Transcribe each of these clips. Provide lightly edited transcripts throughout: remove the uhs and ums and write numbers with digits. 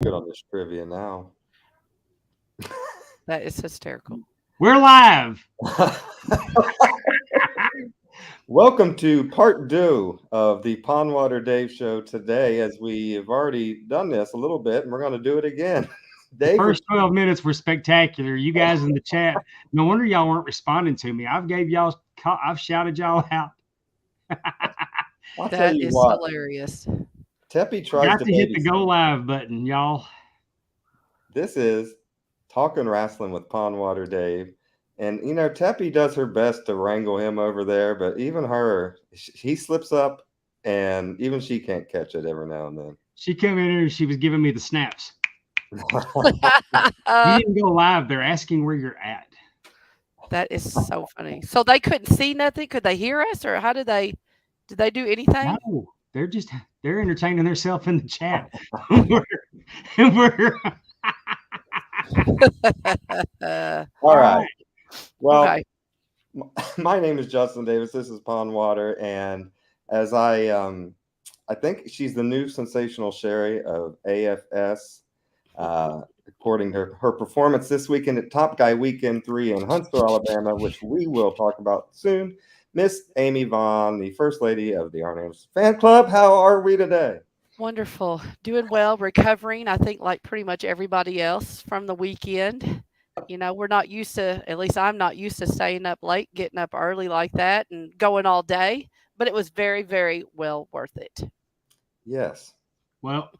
Good on this trivia now. That is hysterical. We're live. Welcome to part two of the Pondwater Dave show today, as we have already done this a little bit, and we're going to do it again. The Dave, first 12 minutes were spectacular. You guys in the chat, no wonder y'all weren't responding to me. I've shouted y'all out. I'll tell That you is what, hilarious. Teppy tries Got to to hit the babysit. go live button, y'all. This is Talking Wrestling with Pondwater Dave. And, Teppy does her best to wrangle him over there, but even her, he slips up, and even she can't catch it every now and then. She came in here and she was giving me the snaps. Uh, You didn't go live. They're asking where you're at. that is so funny. So they couldn't see nothing? Could they hear us, or how did they do anything? No, they're entertaining themselves in the chat. we're All right. Well, Okay. my name is Justin Davis. This is Pondwater, and as I think she's the new sensational Sherry of AFS, according to her performance this weekend at Top Guy Weekend 3 in Huntsville, Alabama, which we will talk about soon. Miss Amy Vaughn, the First Lady of the Arnams Fan Club. How are we today? Wonderful. Doing well, recovering, I think, like pretty much everybody else from the weekend. We're not used to, at least I'm not used to staying up late, getting up early like that, and going all day. But it was very, very well worth it. Yes. well.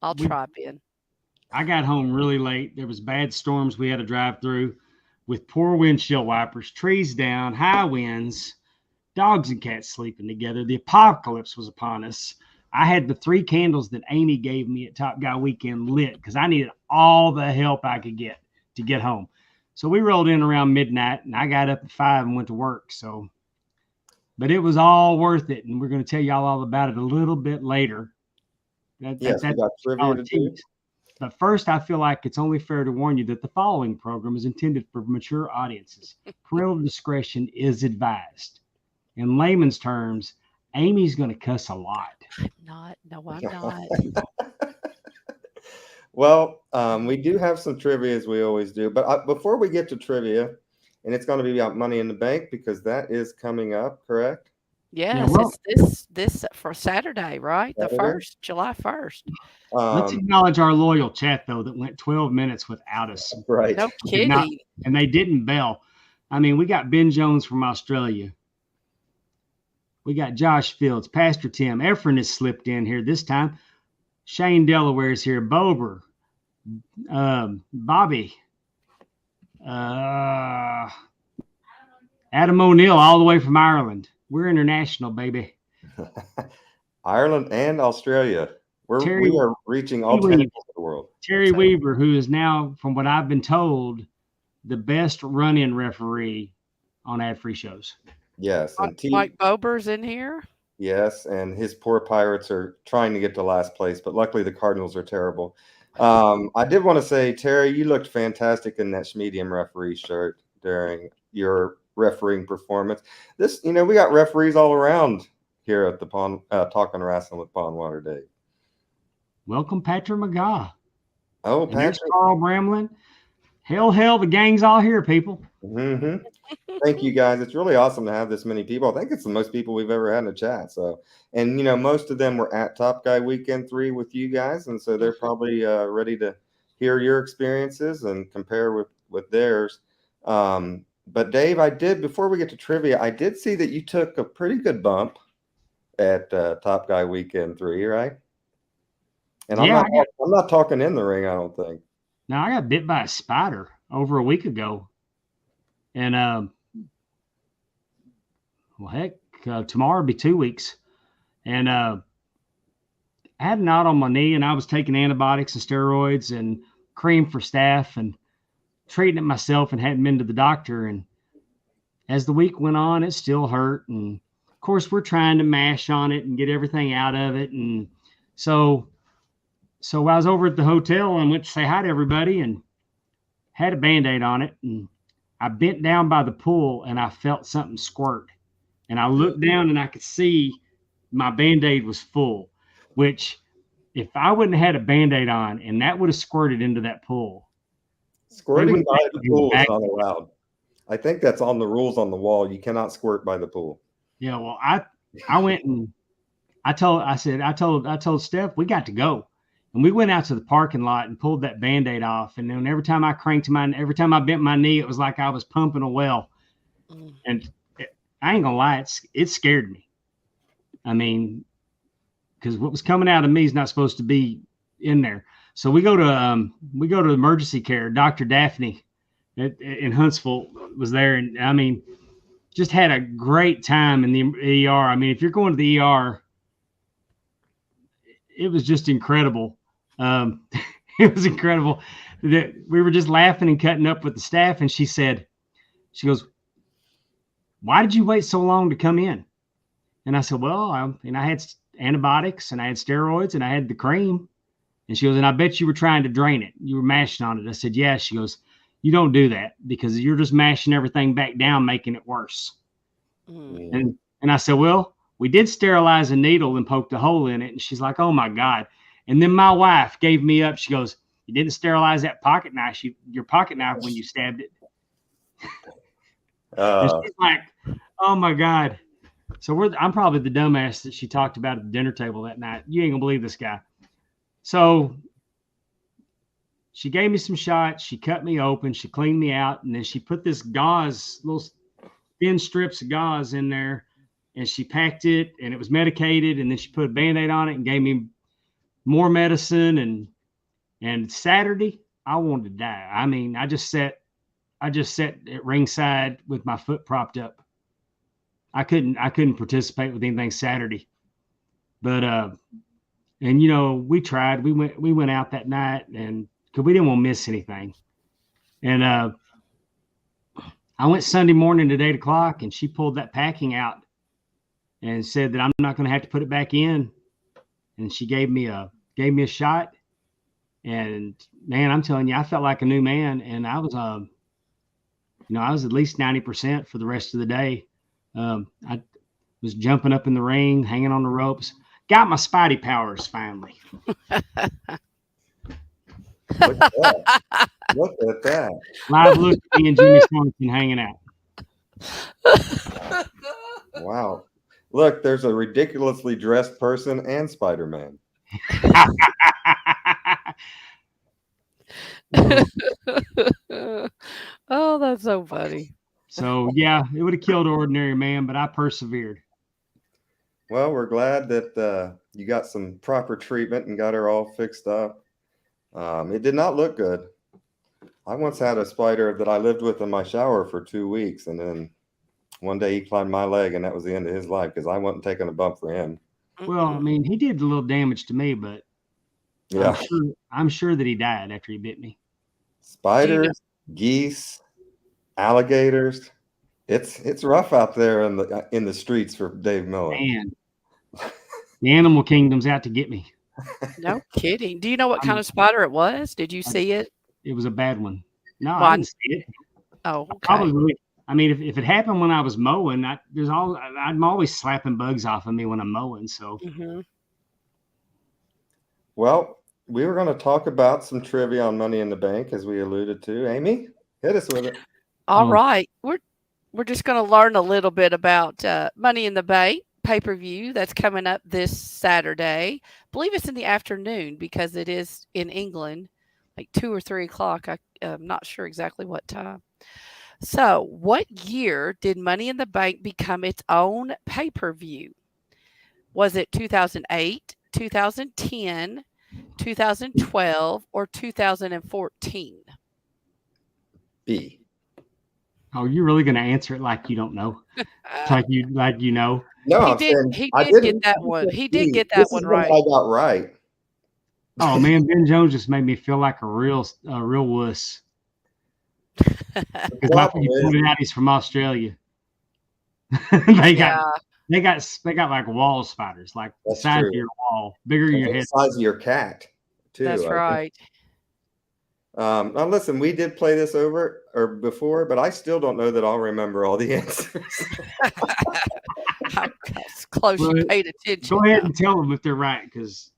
I'll We try, Ben. I got home really late. There was bad storms we had to drive through with poor windshield wipers, trees down, high winds, dogs and cats sleeping together. The apocalypse was upon us. I had the 3 candles that Amy gave me at Top Guy Weekend lit because I needed all the help I could get to get home. So we rolled in around midnight, and I got up at 5 and went to work. But it was all worth it, and we're going to tell y'all all about it a little bit later. Yes, we got trivia to do. But first, I feel like it's only fair to warn you that the following program is intended for mature audiences. Parental discretion is advised. In layman's terms, Amy's going to cuss a lot. Not. No, I'm not. Well, we do have some trivia as we always do, but before we get to trivia, and it's going to be about Money in the Bank because that is coming up, correct? Yeah, Yes, well, it's this for Saturday, right? The Saturday? 1st, July 1st. let's Um, acknowledge our loyal chat, though, that went 12 minutes without us. right. No Did not, kidding. and they didn't bell. I mean, we got Ben Jones from Australia. We got Josh Fields, Pastor Tim. Efren has slipped in here this time. Shane Delaware is here. Bober, Bobby, uh, Adam O'Neill, all the way from Ireland. We're international, baby. Ireland and Australia. We are reaching all Weaver. tangents of the world. Terry Weaver, who is now, from what I've been told, the best run-in referee on Adfreeshows. Yes, and Mike Bober's in here. Yes, and his poor Pirates are trying to get to last place, but luckily the Cardinals are terrible. I did want to say, Terry, you looked fantastic in that Schmedium referee shirt during your refereeing performance. We got referees all around here at the Talking Wrestling with Pondwater Dave. Welcome, Patrick McGaw. Oh, And there's Patrick. Carl Bramlin. Hell, the gang's all here, people. Mm-hmm. Thank you, guys. It's really awesome to have this many people. I think it's the most people we've ever had in a chat. So, and most of them were at Top Guy Weekend 3 with you guys, and so they're probably ready to hear your experiences and compare with theirs. But Dave, before we get to trivia, I did see that you took a pretty good bump at Top Guy Weekend 3, right? And Yeah, I'm not talking in the ring, I don't think. Now, I got bit by a spider over a week ago. And, tomorrow will be 2 weeks. And I had a knot on my knee, and I was taking antibiotics and steroids and cream for staph and treating it myself and hadn't been to the doctor. And as the week went on, it still hurt. And, of course, we're trying to mash on it and get everything out of it. And so I was over at the hotel and went to say hi to everybody and had a Band-Aid on it. And I bent down by the pool and I felt something squirt. And I looked down and I could see my Band-Aid was full, which if I wouldn't have had a Band-Aid on and that would have squirted into that pool. Squirting by the pool is not allowed. I think that's on the rules on the wall. You cannot squirt by the pool. Yeah, well, I went and I told Steph, we got to go. And we went out to the parking lot and pulled that Band-Aid off. And then every time I bent my knee, it was like I was pumping a well. And I ain't gonna lie, it scared me. I mean, because what was coming out of me is not supposed to be in there. So we go to emergency care. Dr. Daphne in Huntsville was there, and I mean, just had a great time in the ER. I mean, if you're going to the ER, it was just incredible. It was incredible that we were just laughing and cutting up with the staff. And she goes, why did you wait so long to come in? And I said, well, I had antibiotics and I had steroids and I had the cream. And she goes, and I bet you were trying to drain it. You were mashing on it. I said, yeah. She goes, you don't do that because you're just mashing everything back down, making it worse. And I said, well, we did sterilize a needle and poked a hole in it. And she's like, oh my God. And then my wife gave me up. She goes, you didn't sterilize that pocket knife, your pocket knife when you stabbed it. And she's like, oh my God. So I'm probably the dumbass that she talked about at the dinner table that night. You ain't gonna believe this guy. So she gave me some shots. She cut me open. She cleaned me out. And then she put this gauze, little thin strips of gauze in there. And she packed it and it was medicated. And then she put a Band-Aid on it and gave me more medicine. And Saturday, I wanted to die. I mean, I just sat at ringside with my foot propped up. I couldn't participate with anything Saturday. But and you know, we tried. We went out that night and because we didn't want to miss anything. And I went Sunday morning at 8:00 and she pulled that packing out and said that I'm not going to have to put it back in. And she gave me a shot. And man, I'm telling you, I felt like a new man. And I was I was at least 90% for the rest of the day. I was jumping up in the ring, hanging on the ropes. Got my Spidey powers finally. Look at that. Look at that. Live look at me and Jimmy Swanson hanging out. Wow. Look, there's a ridiculously dressed person and Spider-Man. Oh, that's so funny. So, yeah, it would have killed Ordinary Man, but I persevered. Well, we're glad that you got some proper treatment and got her all fixed up. It did not look good. I once had a spider that I lived with in my shower for 2 weeks, and then one day he climbed my leg, and that was the end of his life because I wasn't taking a bump for him. Well, I mean, he did a little damage to me, but yeah, I'm sure that he died after he bit me. Spiders, geese, alligators. It's rough out there in the streets for Dave Miller. Man, the animal kingdom's out to get me. No kidding. Do you know what kind of spider it was? Did you see it? It was a bad one. No, I didn't see it. Oh, okay. Probably. I mean, if it happened when I was mowing, I'm always slapping bugs off of me when I'm mowing. So, Well, we were going to talk about some trivia on Money in the Bank, as we alluded to. Amy, hit us with it. All right. We're just going to learn a little bit about Money in the Bank pay-per-view that's coming up this Saturday. I believe it's in the afternoon because it is in England, like 2 or 3 o'clock. I'm not sure exactly what time. So, what year did Money in the Bank become its own pay-per-view? Was it 2008, 2010, 2012, or 2014? B. Oh, you're really going to answer it like you don't know? like you know? No, he did get that one. He did get that one right. I got right. Oh man, Ben Jones just made me feel like a real wuss. Because like you pointed out, he's from Australia. they got like wall spiders, like the size of your wall, bigger than your head, the size of your cat, too. That's right. Now listen, we did play this over or before, but I still don't know that I'll remember all the answers. How close you paid attention. Go ahead and tell them if they're right, because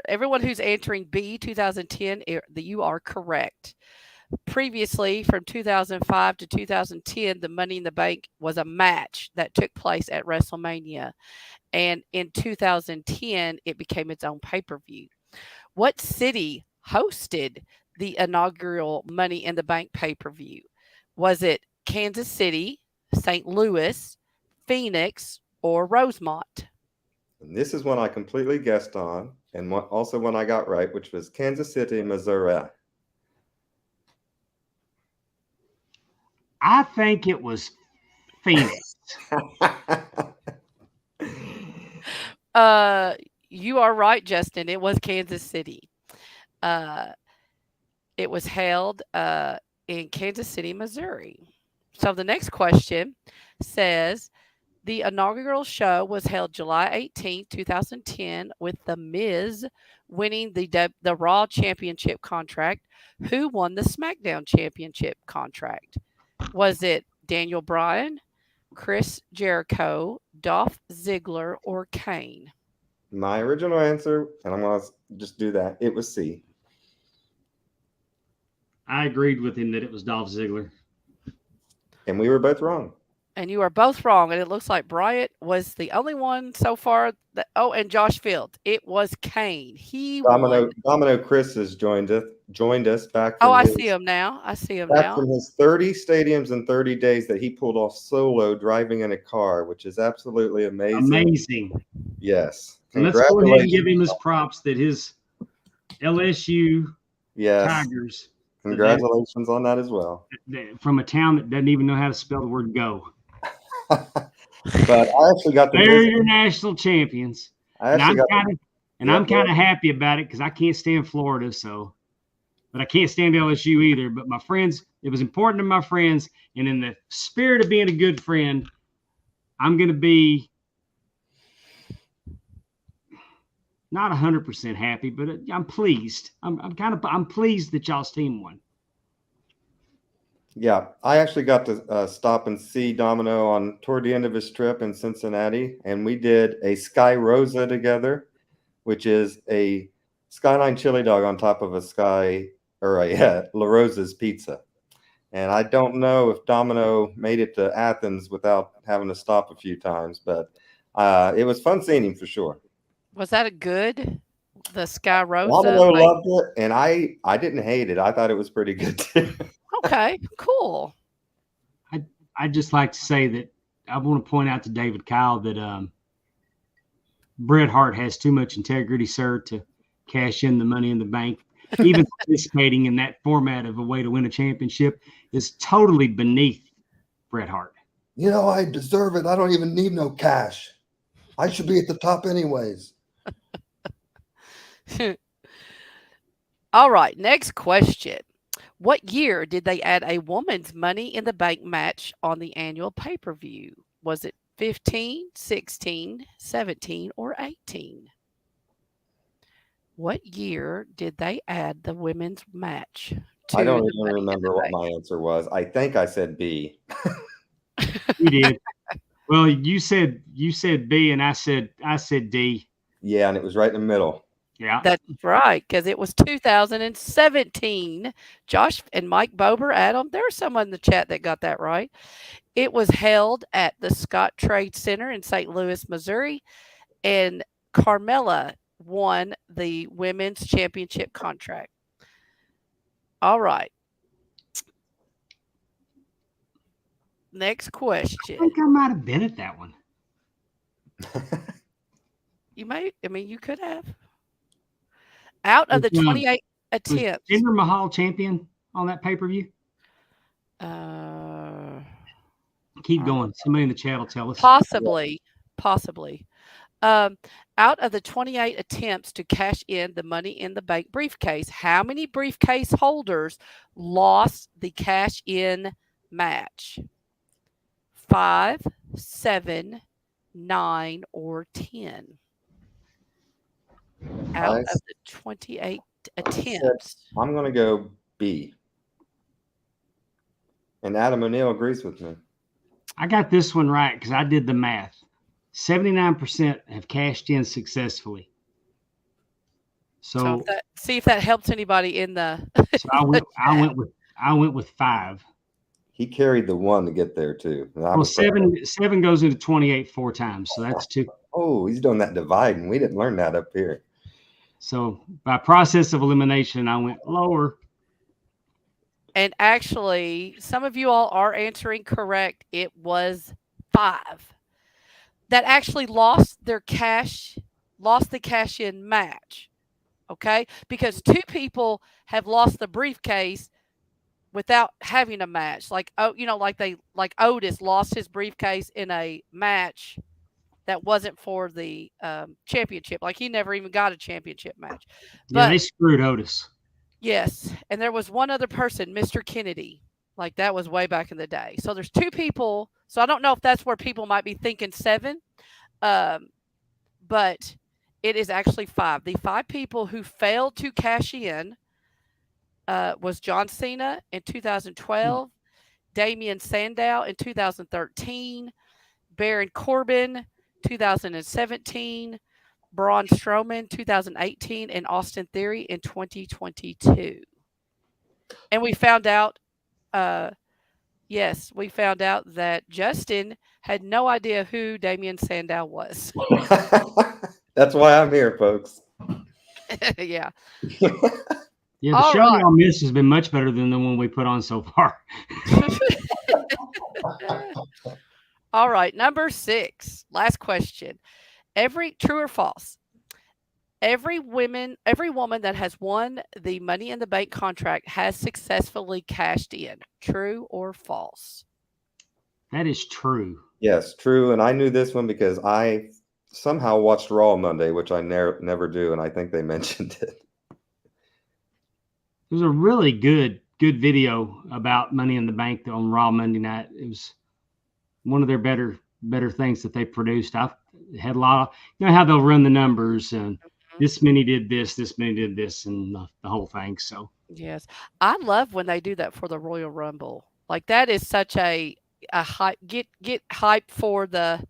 everyone who's answering B 2010, you are correct. Previously, from 2005 to 2010, the Money in the Bank was a match that took place at WrestleMania. And in 2010, it became its own pay per view. What city hosted the inaugural Money in the Bank pay per view? Was it Kansas City, St. Louis, Phoenix, or Rosemont? And this is one I completely guessed on, and also one I got right, which was Kansas City, Missouri. I think it was Phoenix. You are right, Justin. It was Kansas City. Uh, it was held in Kansas City, Missouri. So the next question says the inaugural show was held July 18th, 2010, with The Miz winning the Raw Championship contract. Who won the SmackDown Championship contract? Was it Daniel Bryan, Chris Jericho, Dolph Ziggler, or Kane? My original answer, and I'm going to just do that, it was C. I agreed with him that it was Dolph Ziggler. And we were both wrong. And you are both wrong. And it looks like Bryant was the only one so far. And Josh Field. It was Kane. He won. Domino Chris has joined us back. Oh, I see him now. Back from his 30 stadiums in 30 days that he pulled off solo driving in a car, which is absolutely amazing. Amazing. Yes. And let's go ahead and give him his props that his LSU Tigers. Congratulations on that as well. From a town that doesn't even know how to spell the word go. But I actually got the They're your national champions. I'm kind of happy about it because I can't stand Florida, but I can't stand LSU either. But my friends, it was important to my friends, and in the spirit of being a good friend, I'm going to be not 100% happy, but I'm pleased. I'm pleased that y'all's team won. Yeah, I actually got to stop and see Domino toward the end of his trip in Cincinnati, and we did a Sky Rosa together, which is a Skyline chili dog on top of La Rosa's pizza. And I don't know if Domino made it to Athens without having to stop a few times, but it was fun seeing him for sure. Was that the Sky Rosa? Domino loved it, and I didn't hate it. I thought it was pretty good too. Okay, cool. I'd just like to say that I want to point out to David Kyle that Bret Hart has too much integrity, sir, to cash in the Money in the Bank. Even participating in that format of a way to win a championship is totally beneath Bret Hart. I deserve it. I don't even need no cash. I should be at the top anyways. All right, next question. What year did they add a woman's Money in the Bank match on the annual pay-per-view? Was it 15, 16, 17, or 18? What year did they add the women's match? I don't even remember what my answer was. I think I said B. You did. Well, you said B, and I said D. Yeah, and it was right in the middle. Yeah, that's right, because it was 2017. Josh and Mike Bober, Adam, there's someone in the chat that got that right. It was held at the Scott Trade Center in St. Louis, Missouri, and Carmella won the women's championship contract. All right. Next question. I think I might have been at that one. You could have. Out of the 28 attempts. Was Jinder Mahal champion on that pay-per-view? Keep going. Somebody in the chat will tell us. Possibly. Out of the 28 attempts to cash in the Money in the Bank briefcase, how many briefcase holders lost the cash-in match? 5, 7, 9, or 10? Out of the 28 attempts. I'm going to go B. And Adam O'Neill agrees with me. I got this one right because I did the math. 79% have cashed in successfully. So see if that helps anybody in the. so I went with 5. He carried the 1 to get there too. And I Well, was proud of him. 7 goes into 28 4 times, so that's 2. Oh, he's doing that dividing. We didn't learn that up here. So by process of elimination, I went lower. And actually, some of you all are answering correct. It was 5 that actually lost the cash in match. Okay, because 2 people have lost the briefcase without having a match. Like like Otis lost his briefcase in a match that wasn't for the championship. Like he never even got a championship match. Yeah, But they screwed Otis. yes, and there was one other person, Mr. Kennedy. Like that was way back in the day. So there's 2 people. So I don't know if that's where people might be thinking 7, but it is actually 5. The 5 people who failed to cash in was John Cena in 2012, Damian Sandow in 2013, Baron Corbin 2017, Braun Strowman 2018, and Austin Theory in 2022. And we found out, we found out that Justin had no idea who Damian Sandow was. That's why I'm here, folks. Yeah. Yeah, the All show right. y'all missed has been much better than the one we put on so far. All right, number 6. Last question. True or false? Every woman that has won the Money in the Bank contract has successfully cashed in. True or false? That is true. Yes, true. And I knew this one because I somehow watched Raw Monday, which I never do, and I think they mentioned it. It was a really good video about Money in the Bank on Raw Monday night. It was one of their better things that they produced. I had a lot of, how they'll run the numbers and this many did this many did this, and the whole thing. So yes, I love when they do that for the Royal Rumble. Like that is such a hype. Get hype for the.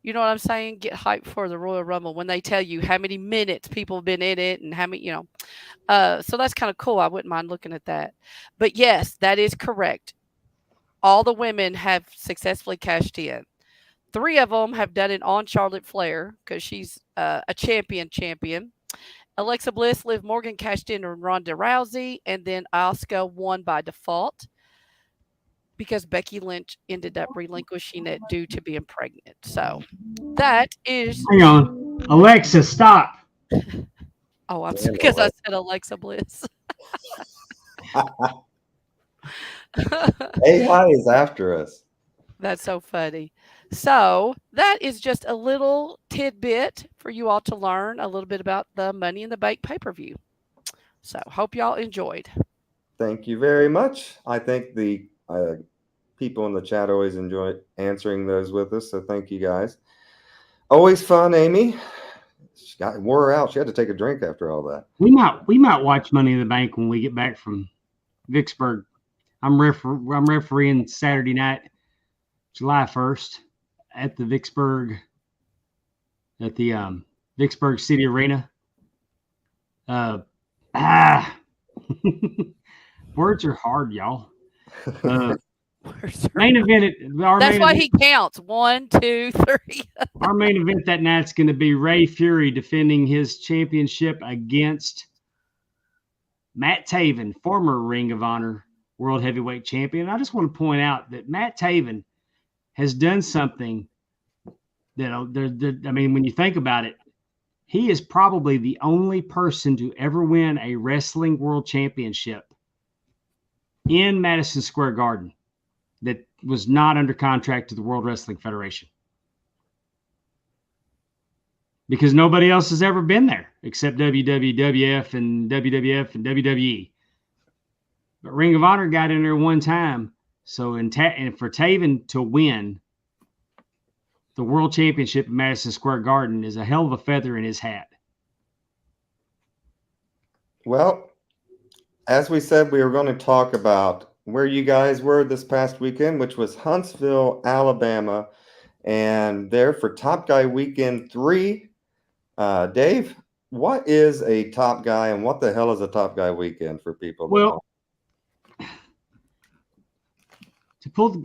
You know what I'm saying? Get hyped for the Royal Rumble when they tell you how many minutes people have been in it and how many, so that's kind of cool. I wouldn't mind looking at that. But yes, that is correct. All the women have successfully cashed in. 3 of them have done it on Charlotte Flair because she's a champion. Alexa Bliss, Liv Morgan cashed in on Ronda Rousey, and then Asuka won by default because Becky Lynch ended up relinquishing it due to being pregnant. So that is. Hang on. Alexa, stop. Oh, I'm sorry because I said Alexa Bliss. AI is after us. That's so funny. So that is just a little tidbit for you all to learn a little bit about the Money in the Bank pay-per-view. So hope y'all enjoyed. Thank you very much. I think the people in the chat always enjoy answering those with us. So thank you guys. Always fun, Amy. She wore her out. She had to take a drink after all that. We might watch Money in the Bank when we get back from Vicksburg. I'm refereeing Saturday night, July 1st, at the Vicksburg City Arena. Words are hard, y'all. Main event. That's why he counts 1, 2, 3. Our main event that night's going to be Ray Fury defending his championship against Matt Taven, former Ring of Honor World Heavyweight Champion. I just want to point out that Matt Taven has done something that, I mean, when you think about it, he is probably the only person to ever win a wrestling world championship in Madison Square Garden that was not under contract to the World Wrestling Federation. Because nobody else has ever been there except WWF and WWF and WWE. But Ring of Honor got in there one time. So, and for Taven to win the World Championship at Madison Square Garden is a hell of a feather in his hat. Well, as we said, we were going to talk about where you guys were this past weekend, which was Huntsville, Alabama. And there for Top Guy Weekend 3, Dave, what is a Top Guy and what the hell is a Top Guy Weekend for people that Well, don't? to pull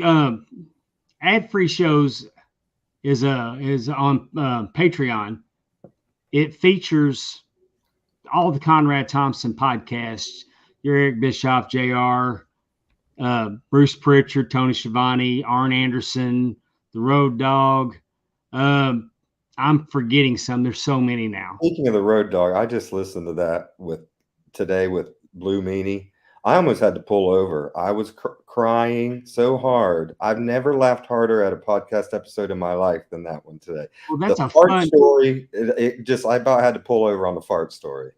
ad-free shows is on Patreon. It features all the Conrad Thompson podcasts, your Eric Bischoff, JR, Bruce Pritchard, Tony Schiavone, Arn Anderson, The Road Dog. I'm forgetting some. There's so many now. Speaking of the Road Dog, I just listened to that today with Blue Meanie. I almost had to pull over. I was crying so hard. I've never laughed harder at a podcast episode in my life than that one today. Well, that's the a fart fun story. I about had to pull over on the fart story.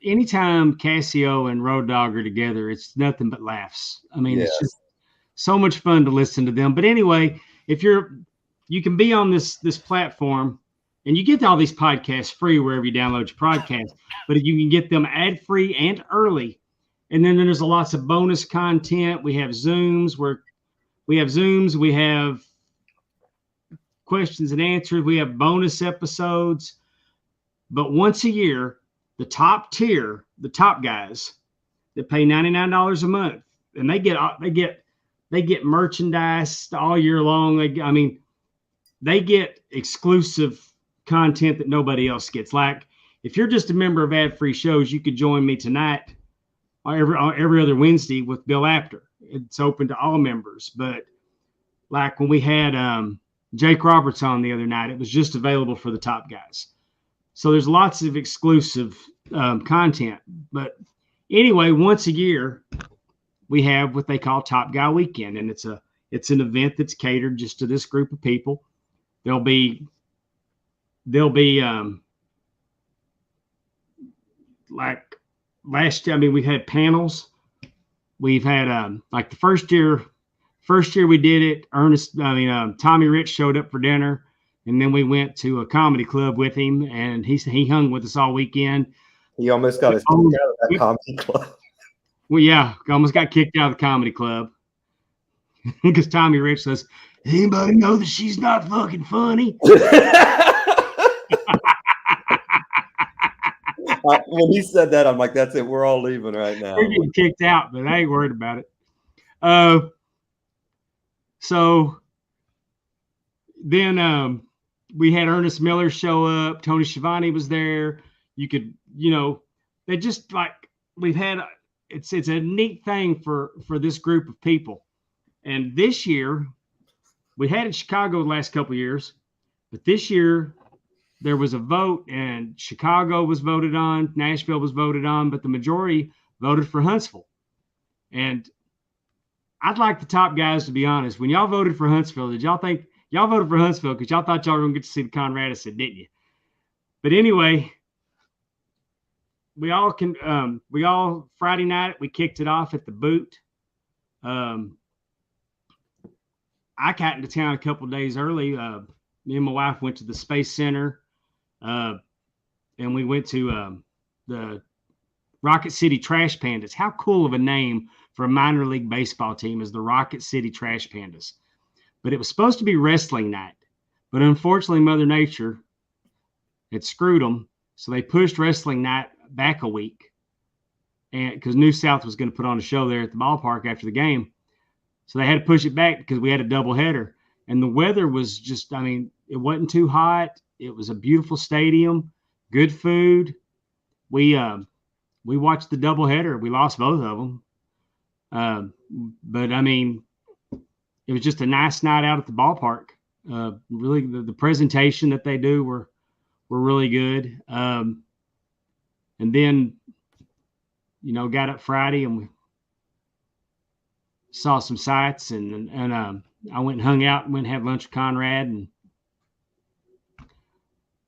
Anytime Cassio and Road Dogg are together, it's nothing but laughs. I mean, It's just so much fun to listen to them. But anyway, if you can be on this platform, and you get all these podcasts free wherever you download your podcast, but you can get them ad free and early. And then there's lots of bonus content. We have Zooms we have questions and answers. We have bonus episodes. But once a year, the top tier, the top guys that pay $99 a month, and they get merchandise all year long. They get exclusive content that nobody else gets. Like if you're just a member of Ad-Free Shows, you could join me tonight or every other Wednesday with Bill Apter. It's open to all members. But like when we had Jake Roberts on the other night, it was just available for the top guys. So there's lots of exclusive content. But anyway, once a year, we have what they call Top Guy Weekend, and it's an event that's catered just to this group of people. There'll be like last year. I mean, we've had panels. We've had like the first year we did it. Tommy Rich showed up for dinner. And then we went to a comedy club with him, and he hung with us all weekend. He almost got us kicked out of that comedy club. Well, yeah, almost got kicked out of the comedy club because Tommy Rich says, "Anybody know that she's not fucking funny?" When he said that, I'm like, "That's it. We're all leaving right now." We're getting kicked out, but I ain't worried about it. So then we had Ernest Miller show up. Tony Schiavone was there. You could, they just like we've had. It's a neat thing for this group of people. And this year, we had it in Chicago the last couple of years, but this year there was a vote, and Chicago was voted on, Nashville was voted on, but the majority voted for Huntsville. And I'd like the top guys to be honest. When y'all voted for Huntsville, did y'all think y'all voted for Huntsville because y'all thought y'all were going to get to see the Conrad Edison, didn't you? But anyway, we all Friday night, we kicked it off at the Boot. I got into town a couple of days early. Me and my wife went to the Space Center, and we went to the Rocket City Trash Pandas. How cool of a name for a minor league baseball team is the Rocket City Trash Pandas. But it was supposed to be wrestling night. But unfortunately, Mother Nature had screwed them. So they pushed wrestling night back a week. And because New South was going to put on a show there at the ballpark after the game. So they had to push it back because we had a doubleheader. And the weather was just, it wasn't too hot. It was a beautiful stadium, good food. We watched the doubleheader. We lost both of them. But it was just a nice night out at the ballpark. Really, the presentation that they do were really good. And then, got up Friday and we saw some sights, and I went and hung out and went and had lunch with Conrad and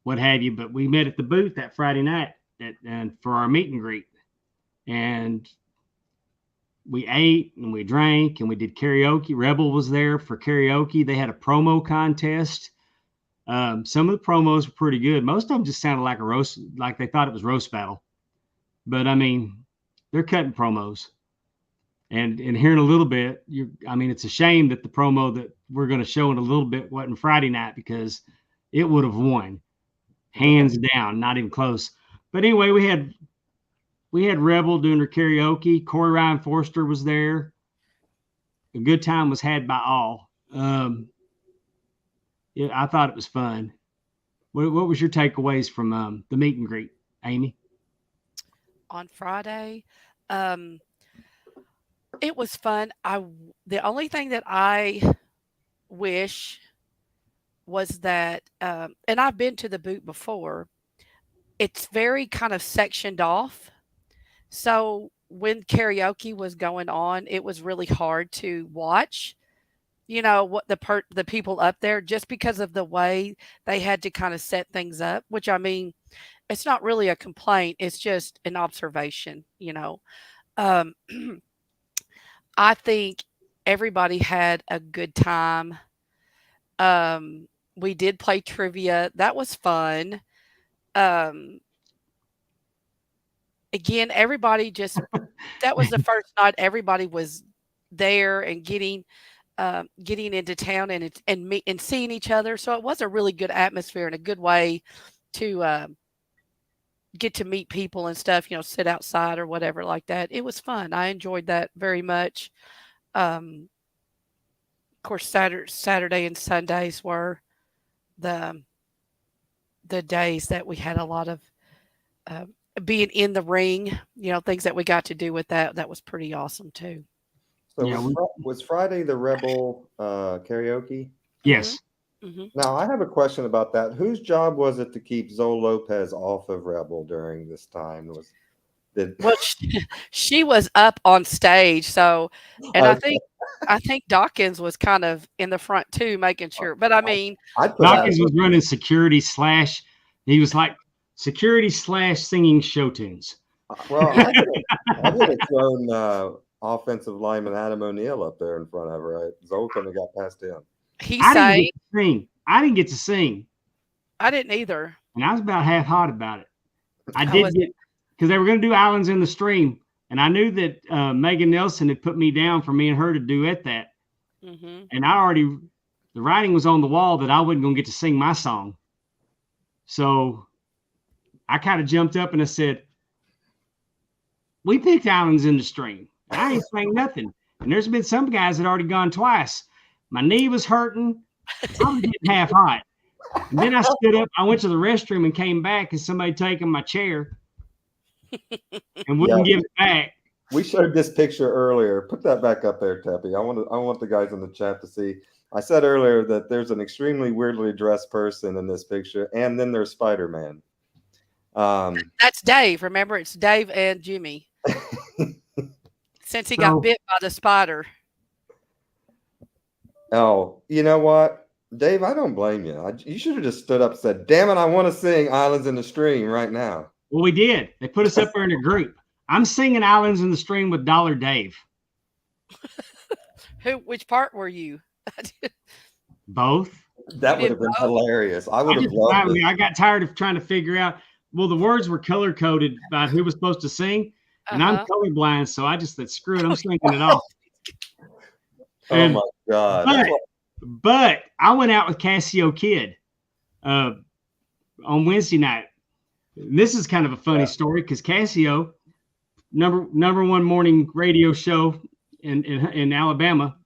what have you. But we met at the Booth that Friday night and for our meet and greet, and we ate and we drank and we did karaoke. Rebel was there for karaoke. They had a promo contest. Some of the promos were pretty good. Most of them just sounded like a roast, like they thought it was roast battle. But they're cutting promos. And here in a little bit, it's a shame that the promo that we're going to show in a little bit wasn't Friday night, because it would have won, hands down, not even close. But anyway, we had Rebel doing her karaoke. Corey Ryan Forster was there. A good time was had by all. Yeah, I thought it was fun. What was your takeaways from the meet and greet, Amy? On Friday, um, it was fun. The only thing that I wish was that, and I've been to the boot before. It's very kind of sectioned off. So when karaoke was going on, it was really hard to watch. What the people up there, just because of the way they had to kind of set things up. Which, I mean, it's not really a complaint. It's just an observation. Um, I think everybody had a good time. We did play trivia. That was fun. Um, Again, everybody just that was the first night everybody was there and getting into town and seeing each other. So it was a really good atmosphere and a good way to get to meet people and stuff. Sit outside or whatever like that. It was fun. I enjoyed that very much. Of course, Saturday and Sundays were the days that we had a lot of being in the ring. Things that we got to do with that. That was pretty awesome too. So Yeah, was Friday the Rebel karaoke? Yes. Mm-hmm. Now I have a question about that. Whose job was it to keep Zoe Lopez off of Rebel during this time? Well, she was up on stage, so, and Okay. I think Dawkins was kind of in the front too, making sure. But I mean, I'd put out Dawkins was running security / he was like security / singing show tunes. well, I would have thrown offensive lineman Adam O'Neill up there in front of her. Zoe couldn't have got past him. I didn't get to sing. I didn't either. And I was about half hot about it. I did get, because they were going to do Islands in the Stream. And I knew that Megan Nelson had put me down for me and her to duet that. Mm-hmm. And the writing was on the wall that I wasn't going to get to sing my song. So I kind of jumped up and I said, we picked Islands in the Stream. I ain't saying nothing. And there's been some guys that already gone twice. My knee was hurting. I was getting half hot. And then I stood up. I went to the restroom and came back, and somebody taken my chair and wouldn't give it back. We showed this picture earlier. Put that back up there, Teppy. I want the guys in the chat to see. I said earlier that there's an extremely weirdly dressed person in this picture, and then there's Spider-Man. That's Dave. Remember, it's Dave and Jimmy. Since he got bit by the spider. Oh, you know what, Dave? I don't blame you. You should have just stood up and said, "Damn it, I want to sing Islands in the Stream right now." Well, we did. They put us up there in a group. I'm singing Islands in the Stream with Dollar Dave. Which part were you? Both. That would have been hilarious. I would have loved it. I got tired of trying to figure out. Well, the words were color coded about who was supposed to sing, and I'm colorblind, so I just said, "Screw it, I'm singing it off." Oh my God! But I went out with Cassio Kid on Wednesday night. This is kind of a funny story because Cassio, number one morning radio show in Alabama.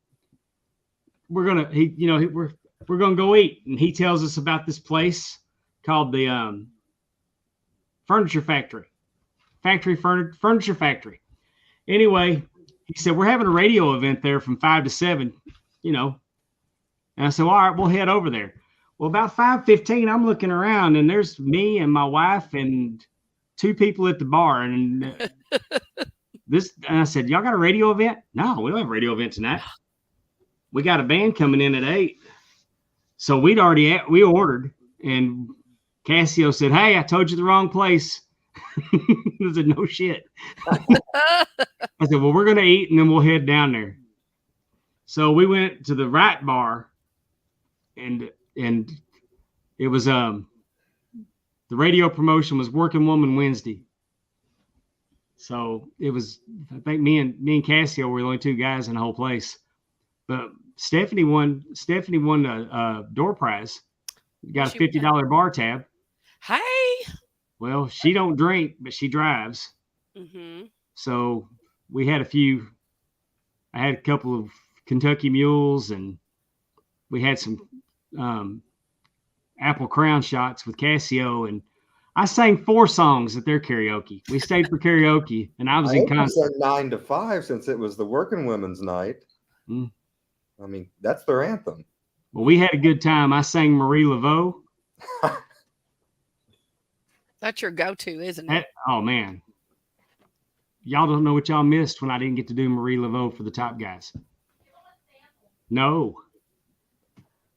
We're gonna go eat, and he tells us about this place called the Furniture Factory. Furniture Factory. Anyway, he said, we're having a radio event there from 5 to 7, And I said, well, all right, we'll head over there. Well, about 5:15, I'm looking around, and there's me and my wife and 2 people at the bar. And I said, y'all got a radio event? No, we don't have a radio event tonight. We got a band coming in at 8. So we ordered, and Cassio said, hey, I told you the wrong place. I said, no shit. I said, well, we're going to eat and then we'll head down there. So we went to the Right Bar, and it was the radio promotion was Working Woman Wednesday. So it was, I think me and Cassio were the only 2 guys in the whole place. But Stephanie won a door prize. Got a $50 bar tab. Hey. Well, she don't drink, but she drives. Mm-hmm. So we had I had a couple of Kentucky mules, and we had some apple crown shots with Casio, and I sang 4 songs at their karaoke. We stayed for karaoke, and I was I in hope you concert. said 9 to 5 since it was the working women's night. Mm. I mean, that's their anthem. Well, we had a good time. I sang Marie Laveau. That's your go-to, isn't it? Oh man, y'all don't know what y'all missed when I didn't get to do Marie Laveau for the Top Guys. No.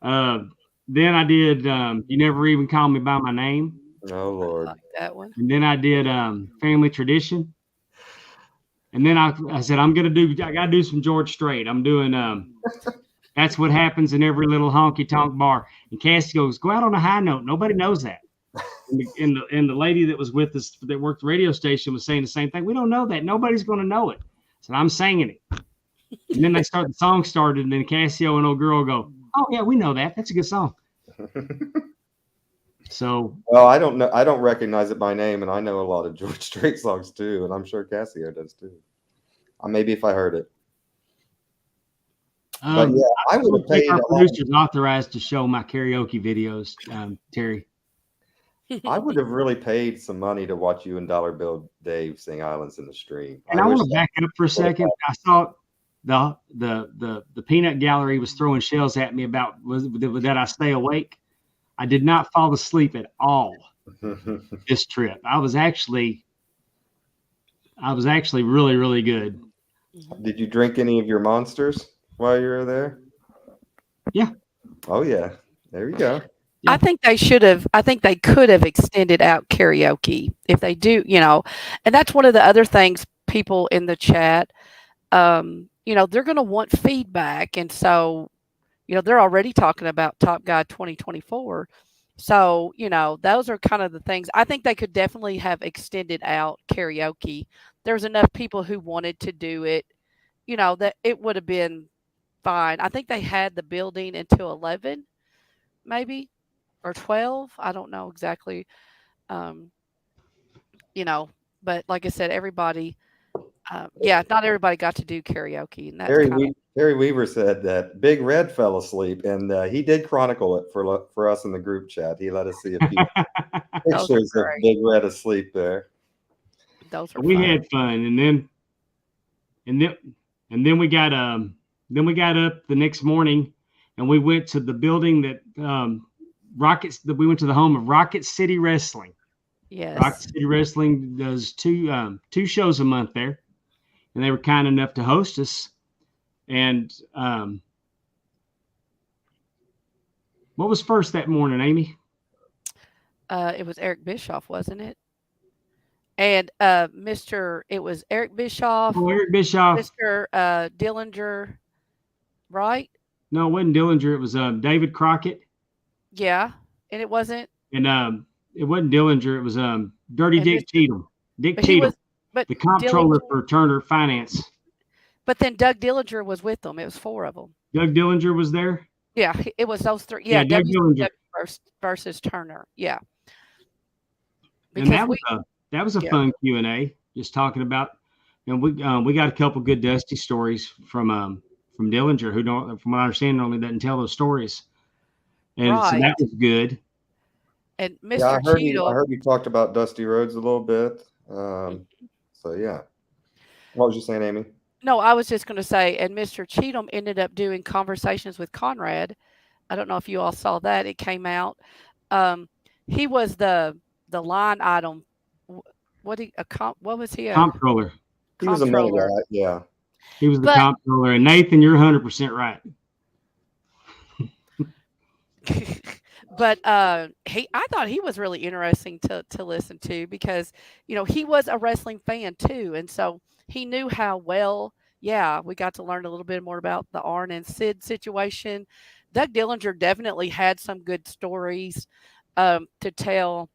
Then I did You Never Even Call Me By My Name. Oh Lord. I like that one. And then I did Family Tradition. And then I said, I gotta do some George Strait. I'm doing That's What Happens in Every Little Honky Tonk Bar. And Cassie goes, go out on a high note. Nobody knows that. And the lady that was with us that worked the radio station was saying the same thing. We don't know that. Nobody's gonna know it. So I'm singing it. And then the song started, and then Cassio and old girl go, oh yeah, we know that. That's a good song. So well, I don't know. I don't recognize it by name, and I know a lot of George Strait songs too, and I'm sure Cassio does too. Maybe if I heard it. But yeah, I would have paid. Our producers authorized to show my karaoke videos, Terry. I would have really paid some money to watch you and Dollar Bill Dave sing "Islands in the Stream." And I want to back up for a second. I saw the peanut gallery was throwing shells at me about that I stay awake. I did not fall asleep at all this trip. I was actually really, really good. Did you drink any of your monsters while you were there? Yeah. Oh yeah. There you go. Yeah. I think they could have extended out karaoke if they do, and that's one of the other things people in the chat, they're going to want feedback. And so, they're already talking about Top Guy 2024. So, those are kind of the things. I think they could definitely have extended out karaoke. There's enough people who wanted to do it, that it would have been fine. I think they had the building until 11, maybe, or 12. I don't know exactly. But like I said, everybody, not everybody got to do karaoke. And that's Terry Weaver said that Big Red fell asleep, and he did chronicle it for us in the group chat. He let us see a few pictures of Big Red asleep there. Those are we had fun, and then we got up the next morning, and we went to the building that we went to the home of Rocket City Wrestling. Yes. Rocket City Wrestling does two shows a month there, and they were kind enough to host us. And what was first that morning, Amy? It was Eric Bischoff, wasn't it? And it was Eric Bischoff. Oh, Eric Bischoff. Mr. Dillinger, right? No, it wasn't Dillinger. It was David Crockett. Yeah, and it wasn't. And it wasn't Dillinger. It was Dirty Dick Cheatham. Dick Cheatham, the comptroller for Turner Finance. But then Doug Dillinger was with them. It was 4 of them. Doug Dillinger was there? Yeah, it was those 3. Yeah, Doug Dillinger versus Turner. Yeah. Because and that was a fun Q&A, just talking about, and we got a couple good Dusty stories from Dillinger, who don't, from what I understand, normally doesn't tell those stories. And so that was good. And Mr. Cheadle, I heard you talked about Dusty Rhodes a little bit. So yeah. What was you saying, Amy? No, I was just going to say, and Mr. Cheatham ended up doing Conversations with Conrad. I don't know if you all saw that. It came out. He was the line item. What was he? Comptroller. He was a money guy. Yeah. He was the comptroller. And Nathan, you're 100% right. But I thought he was really interesting to listen to because, he was a wrestling fan too. And so he knew how well, we got to learn a little bit more about the Arn and Sid situation. Doug Dillinger definitely had some good stories to tell.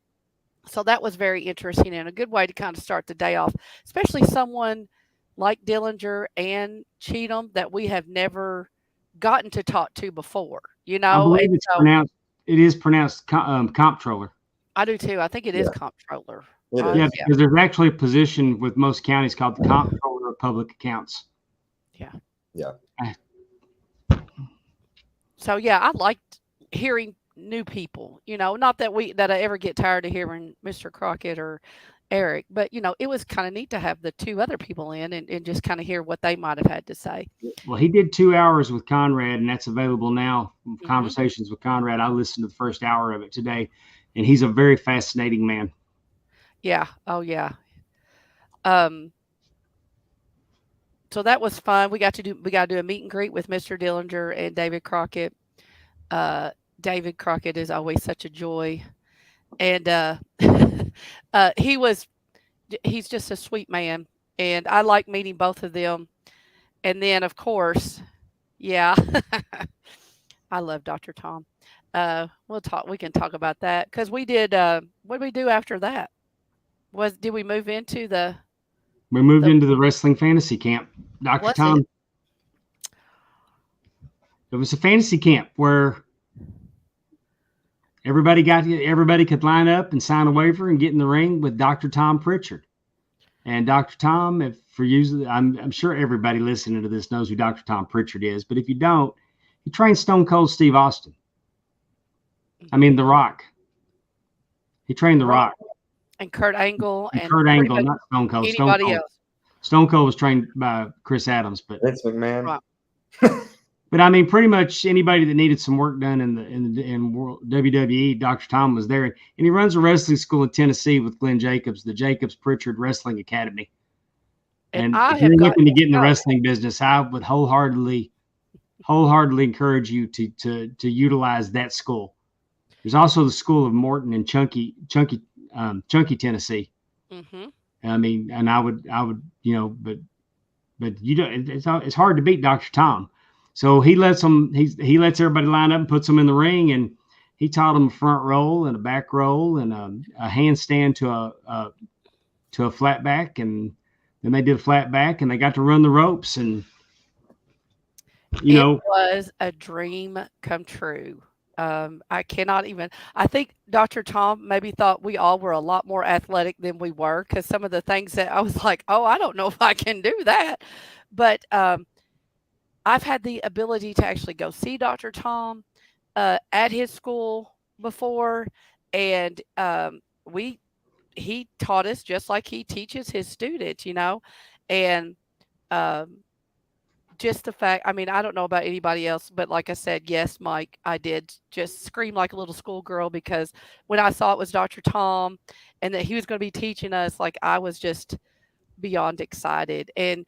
So that was very interesting and a good way to kind of start the day off, especially someone like Dillinger and Cheatham that we have never gotten to talk to before, I believe it is pronounced comptroller. I do too. I think it is Yeah. comptroller. It Yeah, is. Yeah, because there's actually a position with most counties called the comptroller of public accounts. yeah. Yeah. So yeah, I liked hearing new people. Not that I ever get tired of hearing Mr. Crockett or Eric, but it was kind of neat to have the two other people in and just kind of hear what they might have had to say. Well, he did 2 hours with Conrad, and that's available now. Mhm. Conversations with Conrad. I listened to the first hour of it today, and he's a very fascinating man. Yeah. Oh yeah. Um. So that was fun. We got to do a meet and greet with Mr. Dillinger and David Crockett. Uh, David Crockett is always such a joy, and he was he's just a sweet man, and I like meeting both of them. And then, of course, yeah, I love Dr. Tom. We can talk about that because we did. What did we do after that? Did we move into We moved the into the wrestling fantasy camp. Dr. was Tom, it? it was a fantasy camp where everybody could line up and sign a waiver and get in the ring with Dr. Tom Pritchard. And Dr. Tom, if for you, I'm sure everybody listening to this knows who Dr. Tom Pritchard is, but if you don't, he trained Stone Cold Steve Austin. I mean, The Rock. He trained The Rock. And Kurt Angle And and Kurt pretty Angle, much not Stone Cold. anybody else. Stone Cold was trained by Chris Adams, but Vince McMahon. Right. but I mean, pretty much anybody that needed some work done in world WWE, Dr. Tom was there, and he runs a wrestling school in Tennessee with Glenn Jacobs, the Jacobs Pritchard Wrestling Academy. And I if you're have looking to get in the go. wrestling business, I would wholeheartedly encourage you to utilize that school. There's also the School of Morton in Chunky, Tennessee. Mhm. I mean, and I would, but you don't. It's hard to beat Dr. Tom. So he lets everybody line up and puts them in the ring, and he taught them a front roll and a back roll and a handstand to a flat back, and then they did a flat back, and they got to run the ropes, and It was a dream come true. I cannot even. I think Dr. Tom maybe thought we all were a lot more athletic than we were because some of the things that I was like, oh, I don't know if I can do that. But I've had the ability to actually go see Dr. Tom at his school before, and he taught us just like he teaches his students, and um, just the fact, I mean, I don't know about anybody else, but like I said, yes, Mike, I did just scream like a little schoolgirl because when I saw it was Dr. Tom and that he was going to be teaching us, like I was just beyond excited. And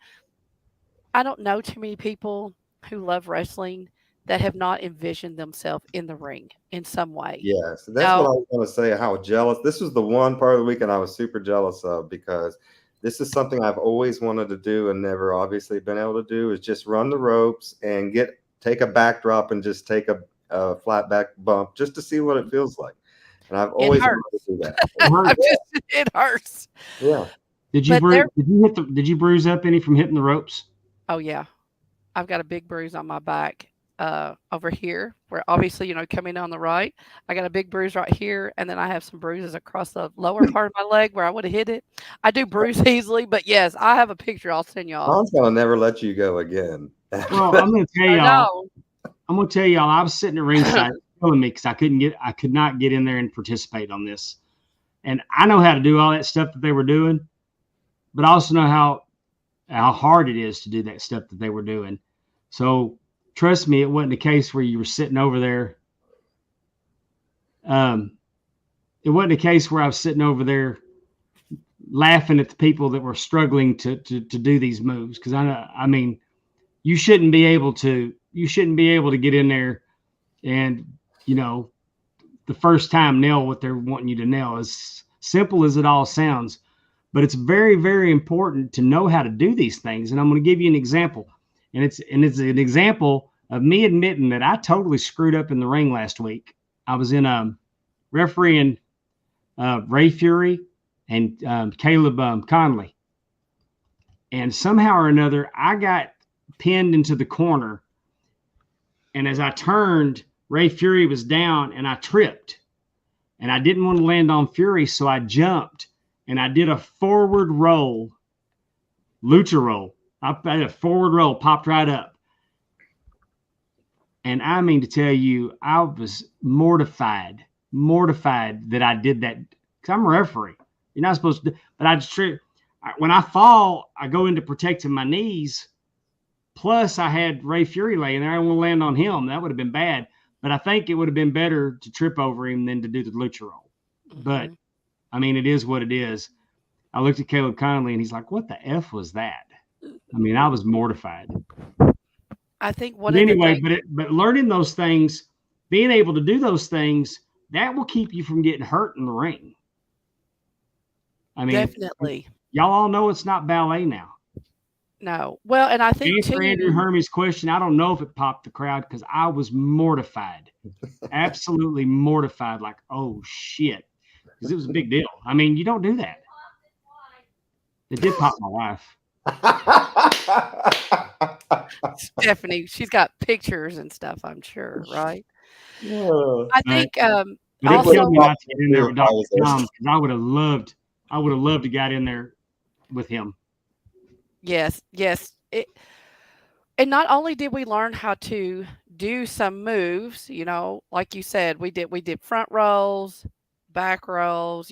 I don't know too many people who love wrestling that have not envisioned themselves in the ring in some way. Yes, that's what I was going to say. How jealous. This was the one part of the weekend I was super jealous of because this is something I've always wanted to do and never obviously been able to do is just run the ropes and take a backdrop and just take a flat back bump just to see what it feels like. And I've always wanted to do that. It hurts. Yeah. Did you bruise up any from hitting the ropes? Oh yeah. I've got a big bruise on my back over here where obviously, coming on the right, I got a big bruise right here. And then I have some bruises across the lower part of my leg where I would have hit it. I do bruise easily, but yes, I have a picture. I'll send y'all. Tom's going to never let you go again. Well, I'm going to tell y'all, I was sitting at ringside killing me because I could not get in there and participate on this. And I know how to do all that stuff that they were doing, but I also know how hard it is to do that stuff that they were doing. So trust me, it wasn't a case where you were sitting over there. It wasn't a case where I was sitting over there laughing at the people that were struggling to do these moves. Cause I mean, you shouldn't be able to get in there and, the first time nail what they're wanting you to nail. As simple as it all sounds, but it's very, very important to know how to do these things. And I'm going to give you an example. And it's an example of me admitting that I totally screwed up in the ring last week. I was in refereeing Ray Fury and Caleb Conley. And somehow or another, I got pinned into the corner. And as I turned, Ray Fury was down and I tripped. and I didn't want to land on Fury, so I jumped and I did a forward roll, lucha roll. I did a forward roll, popped right up. And I mean to tell you, I was mortified that I did that, because I'm a referee. You're not supposed to, but when I fall, I go into protecting my knees. Plus, I had Ray Fury laying there. I didn't want to land on him. That would have been bad. But I think it would have been better to trip over him than to do the lucha roll. Mm-hmm. But, I mean, it is what it is. I looked at Caleb Conley, and he's like, what the F was that? I mean, I was mortified. I think but learning those things, being able to do those things, that will keep you from getting hurt in the ring. I mean, definitely. Y'all all know it's not ballet now. No. Well, and I think for Andrew Hermie's question, I don't know if it popped the crowd because I was mortified. Absolutely mortified. Like, oh, shit. Because it was a big deal. I mean, you don't do that. It did pop my wife. Stephanie, she's got pictures and stuff, I'm sure, right? Yeah. I think but it killed me not to get in there with Dr. Tom, because I would have loved to get in there with him. Yes. And not only did we learn how to do some moves, like you said, we did front rolls, back rolls,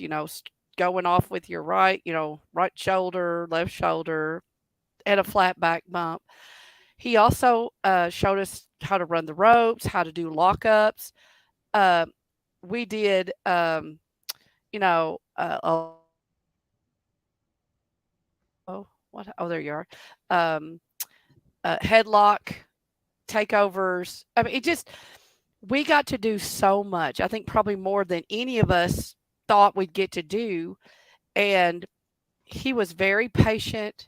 going off with your right shoulder, left shoulder, and a flat back bump. He also showed us how to run the ropes, how to do lockups. We did, there you are. Headlock, takeovers. I mean, we got to do so much. I think probably more than any of us thought we'd get to do. And he was very patient.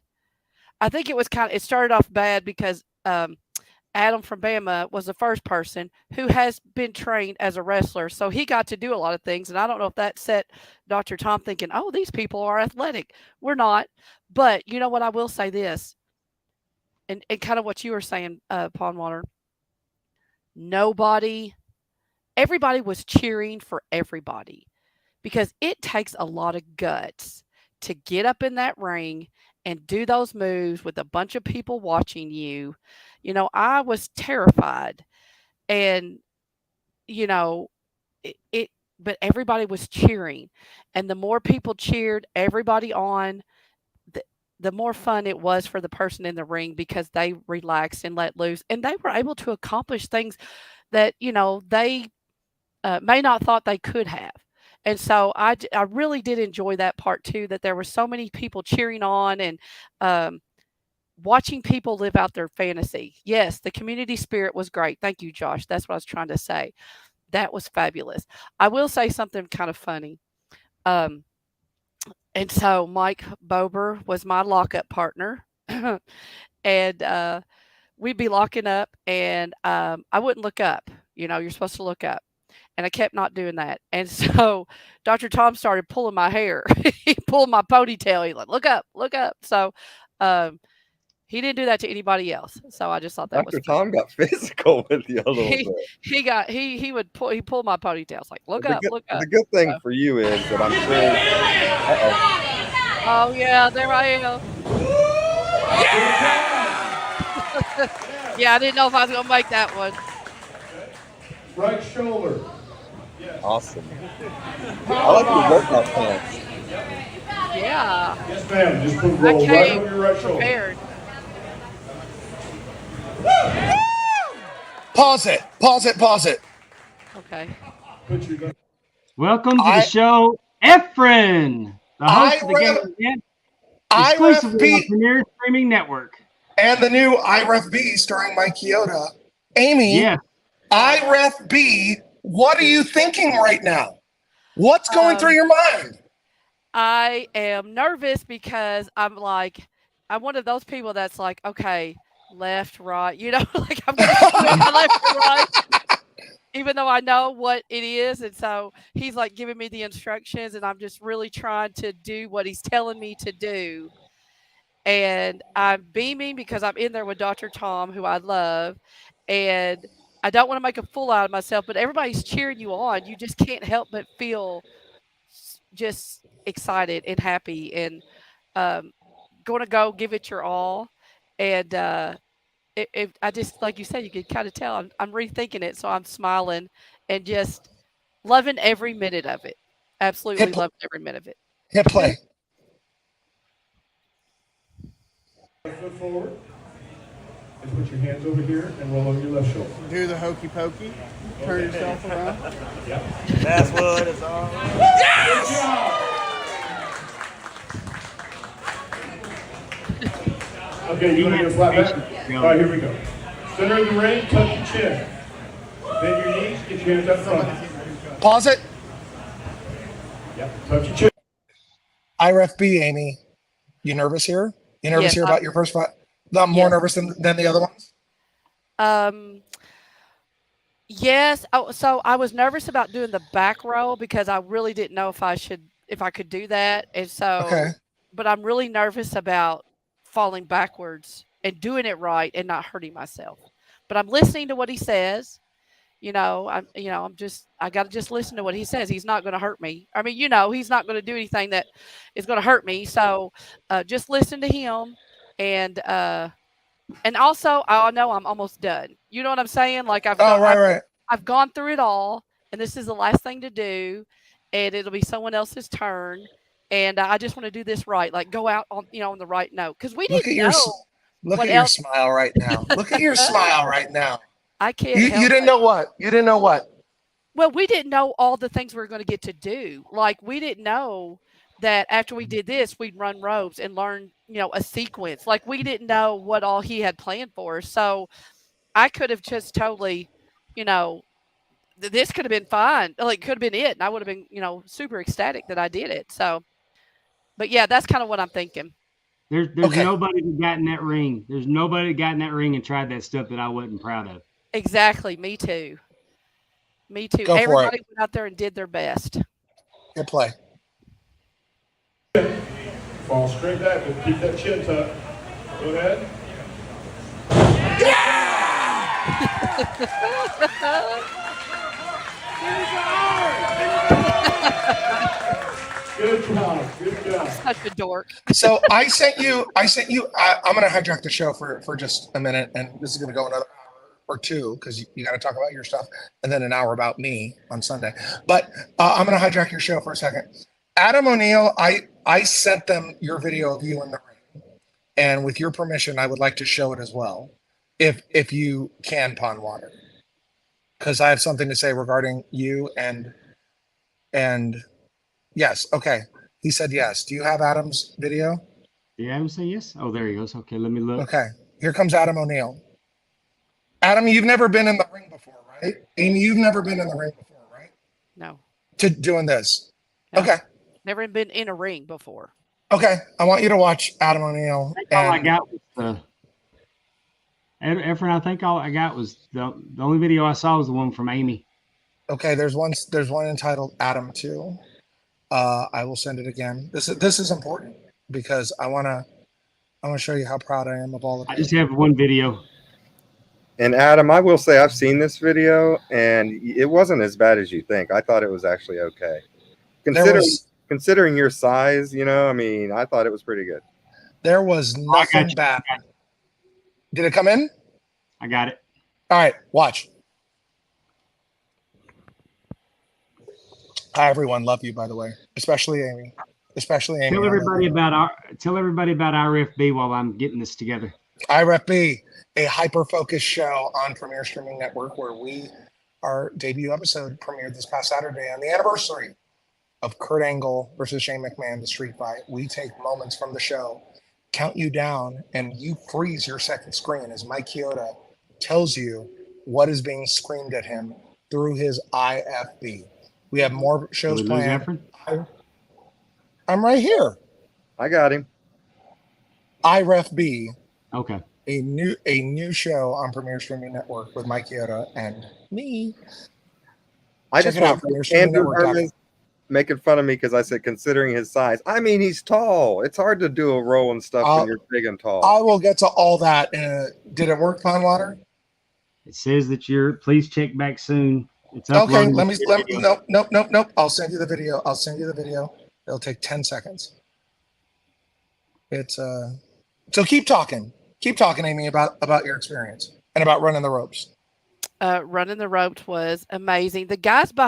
I think it started off bad because Adam from Bama was the first person who has been trained as a wrestler. So he got to do a lot of things. And I don't know if that set Dr. Tom thinking, oh, these people are athletic. We're not. But you know what? I will say this, and kind of what you were saying, Pondwater. Everybody was cheering for everybody, because it takes a lot of guts to get up in that ring and do those moves with a bunch of people watching you. I was terrified, and but everybody was cheering, and the more people cheered everybody on, the more fun it was for the person in the ring, because they relaxed and let loose, and they were able to accomplish things that they may not thought they could have. And so I really did enjoy that part too, that there were so many people cheering on and watching people live out their fantasy. Yes, the community spirit was great. Thank you, Josh. That's what I was trying to say. That was fabulous. I will say something kind of funny. And so Mike Bober was my lockup partner. And we'd be locking up, and I wouldn't look up. You're supposed to look up. And I kept not doing that. And so Dr. Tom started pulling my hair. He pulled my ponytail. He's like, look up, look up. So he didn't do that to anybody else. So I just thought that Dr. Tom got physical with you a little bit. He pulled my ponytail. It's like, look up, look up. The good thing for you is that I'm sure. Oh yeah, there I am. Yeah, I didn't know if I was gonna make that one. Right shoulder. Awesome. I like your workout pants. Yeah. Yes, ma'am. Just put roll right on your right shoulder. Prepared. Pause it. Okay. Welcome to the show, Efren, the host of the game event, exclusively on Premier Streaming Network. And the new IREF-B starring Mike Chioda. Amy, yes. IREF-B, what are you thinking right now? What's going through your mind? I am nervous because I'm one of those people that's like, okay, left, right, like I'm going to switch my left and right, even though I know what it is. And so he's like giving me the instructions, and I'm just really trying to do what he's telling me to do. And I'm beaming because I'm in there with Dr. Tom, who I love. And I don't want to make a fool out of myself, but everybody's cheering you on. You just can't help but feel just excited and happy and um, going to go give it your all. And I just, like you said, you could kind of tell I'm rethinking it. So I'm smiling and just loving every minute of it. Absolutely loving every minute of it. Hit play. Foot forward. And put your hands over here and roll over your left shoulder. Do the hokey pokey. Turn yourself around. Yep. That's what it's all. Okay, you want to do a flat back? All right, here we go. Center of the ring, touch your chin. Bend your knees, get your hands up front. Pause it. Yep, touch your chin. IRFB, Amy. You nervous here? You nervous here about your first fight? Not more nervous than the other ones? Yes. Oh, so I was nervous about doing the back row because I really didn't know if I could do that. And so, but I'm really nervous about falling backwards and doing it right and not hurting myself. But I'm listening to what he says. I got to just listen to what he says. He's not going to hurt me. I mean, he's not going to do anything that is going to hurt me. So just listen to him. And also, I know I'm almost done. You know what I'm saying? Like I've gone through it all, and this is the last thing to do, and it'll be someone else's turn. And I just want to do this right, like go out on on the right note, because we didn't know. Look at your smile right now. Look at your smile right now. I can't. You didn't know what? You didn't know what? Well, we didn't know all the things we were going to get to do. Like we didn't know that after we did this, we'd run ropes and learn, a sequence. Like we didn't know what all he had planned for us. So I could have just totally, this could have been fine. Like could have been it. And I would have been, super ecstatic that I did it. So, but yeah, that's kind of what I'm thinking. There's nobody that got in that ring. There's nobody that got in that ring and tried that stuff that I wasn't proud of. Exactly. Me too. Me too. Everybody went out there and did their best. Good play. Fall straight back, but keep that chin tucked. Go ahead. Good job. Good job. Such a dork. So I sent you. I'm going to hijack the show for just a minute, and this is going to go another hour or two because you got to talk about your stuff, and then an hour about me on Sunday. But I'm going to hijack your show for a second. Adam O'Neill, I sent them your video of you in the ring, and with your permission, I would like to show it as well, if you can, Pond Water, because I have something to say regarding you and yes, okay. He said yes. Do you have Adam's video? Did Adam say yes? Oh, there he goes. Okay, let me look. Okay, here comes Adam O'Neill. Adam, you've never been in the ring before, right? Amy, you've never been in the ring before, right? No. To doing this. No. Okay. Never been in a ring before. Okay, I want you to watch Adam O'Neill. All I got was Efren, I think all I got was the only video I saw was the one from Amy. Okay, there's one entitled Adam 2. I will send it again. This is important because I want to show you how proud I am of all of you. I just have one video. And Adam, I will say I've seen this video, and it wasn't as bad as you think. I thought it was actually okay. Considering your size, I thought it was pretty good. There was nothing bad. Did it come in? I got it. All right, watch. Hi, everyone. Love you, by the way, especially Amy. Tell everybody about IRFB while I'm getting this together. IRFB, a hyper-focused show on Premier Streaming Network, where our debut episode premiered this past Saturday on the anniversary of Kurt Angle versus Shane McMahon, the street fight. We take moments from the show, count you down, and you freeze your second screen as Mike Chioda tells you what is being screamed at him through his IFB. We have more shows planned. I'm right here. I got him. IRFB. Okay. A new show on Premier Streaming Network with Mike Chioda and me. I just want Andrew Herman making fun of me because I said considering his size. I mean, he's tall. It's hard to do a roll and stuff when you're big and tall. I will get to all that. Did it work, Pond Water? It says that please check back soon. It's Okay, uploading. nope. I'll send you the video. It'll take 10 seconds. It's so keep talking, Amy, about your experience and about running the ropes. Running the ropes was amazing. The guys were